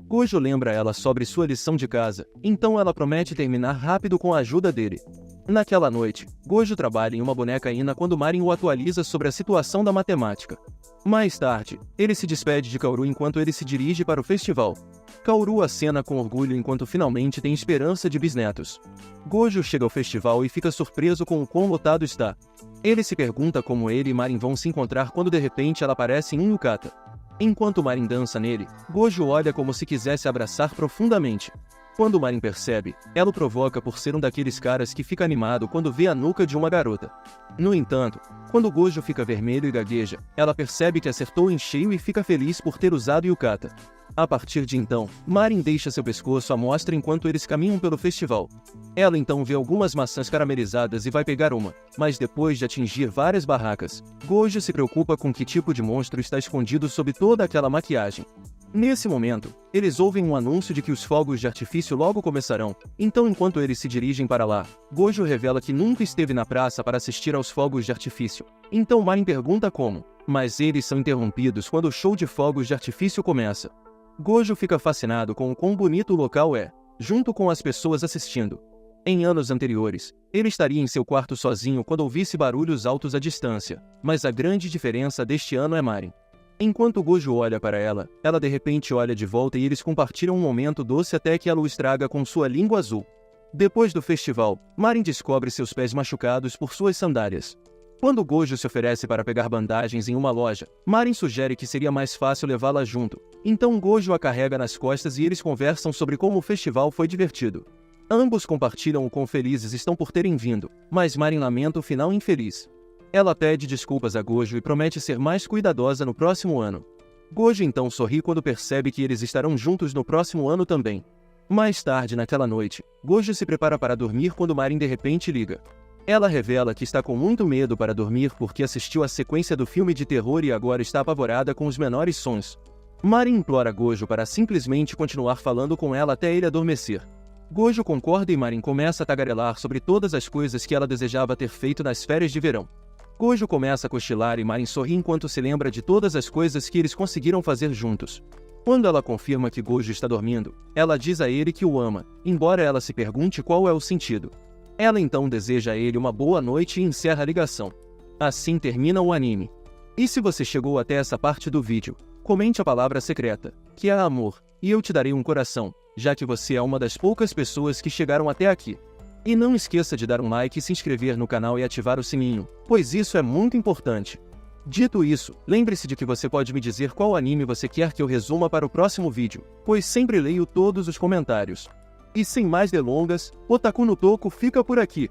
Gojo lembra ela sobre sua lição de casa, então ela promete terminar rápido com a ajuda dele. Naquela noite, Gojo trabalha em uma boneca Ina quando Marin o atualiza sobre a situação da matemática. Mais tarde, ele se despede de Kaoru enquanto ele se dirige para o festival. Kaoru acena com orgulho enquanto finalmente tem esperança de bisnetos. Gojo chega ao festival e fica surpreso com o quão lotado está. Ele se pergunta como ele e Marin vão se encontrar quando de repente ela aparece em um yukata. Enquanto Marin dança nele, Gojo olha como se quisesse abraçar profundamente. Quando Marin percebe, ela o provoca por ser um daqueles caras que fica animado quando vê a nuca de uma garota. No entanto, quando Gojo fica vermelho e gagueja, ela percebe que acertou em cheio e fica feliz por ter usado yukata. A partir de então, Marin deixa seu pescoço à mostra enquanto eles caminham pelo festival. Ela então vê algumas maçãs caramelizadas e vai pegar uma, mas depois de atingir várias barracas, Gojo se preocupa com que tipo de monstro está escondido sob toda aquela maquiagem. Nesse momento, eles ouvem um anúncio de que os fogos de artifício logo começarão, então enquanto eles se dirigem para lá, Gojo revela que nunca esteve na praça para assistir aos fogos de artifício. Então Marin pergunta como, mas eles são interrompidos quando o show de fogos de artifício começa. Gojo fica fascinado com o quão bonito o local é, junto com as pessoas assistindo. Em anos anteriores, ele estaria em seu quarto sozinho quando ouvisse barulhos altos à distância, mas a grande diferença deste ano é Marin. Enquanto Gojo olha para ela, ela de repente olha de volta e eles compartilham um momento doce até que ela o estraga com sua língua azul. Depois do festival, Marin descobre seus pés machucados por suas sandálias. Quando Gojo se oferece para pegar bandagens em uma loja, Marin sugere que seria mais fácil levá-la junto. Então Gojo a carrega nas costas e eles conversam sobre como o festival foi divertido. Ambos compartilham o quão felizes estão por terem vindo, mas Marin lamenta o final infeliz. Ela pede desculpas a Gojo e promete ser mais cuidadosa no próximo ano. Gojo então sorri quando percebe que eles estarão juntos no próximo ano também. Mais tarde naquela noite, Gojo se prepara para dormir quando Marin de repente liga. Ela revela que está com muito medo para dormir porque assistiu a sequência do filme de terror e agora está apavorada com os menores sons. Marin implora Gojo para simplesmente continuar falando com ela até ele adormecer. Gojo concorda e Marin começa a tagarelar sobre todas as coisas que ela desejava ter feito nas férias de verão. Gojo começa a cochilar e Marin sorri enquanto se lembra de todas as coisas que eles conseguiram fazer juntos. Quando ela confirma que Gojo está dormindo, ela diz a ele que o ama, embora ela se pergunte qual é o sentido. Ela então deseja a ele uma boa noite e encerra a ligação. Assim termina o anime. E se você chegou até essa parte do vídeo, comente a palavra secreta, que é amor, e eu te darei um coração, já que você é uma das poucas pessoas que chegaram até aqui. E não esqueça de dar um like e se inscrever no canal e ativar o sininho, pois isso é muito importante. Dito isso, lembre-se de que você pode me dizer qual anime você quer que eu resuma para o próximo vídeo, pois sempre leio todos os comentários. E sem mais delongas, Otaku no Toco fica por aqui.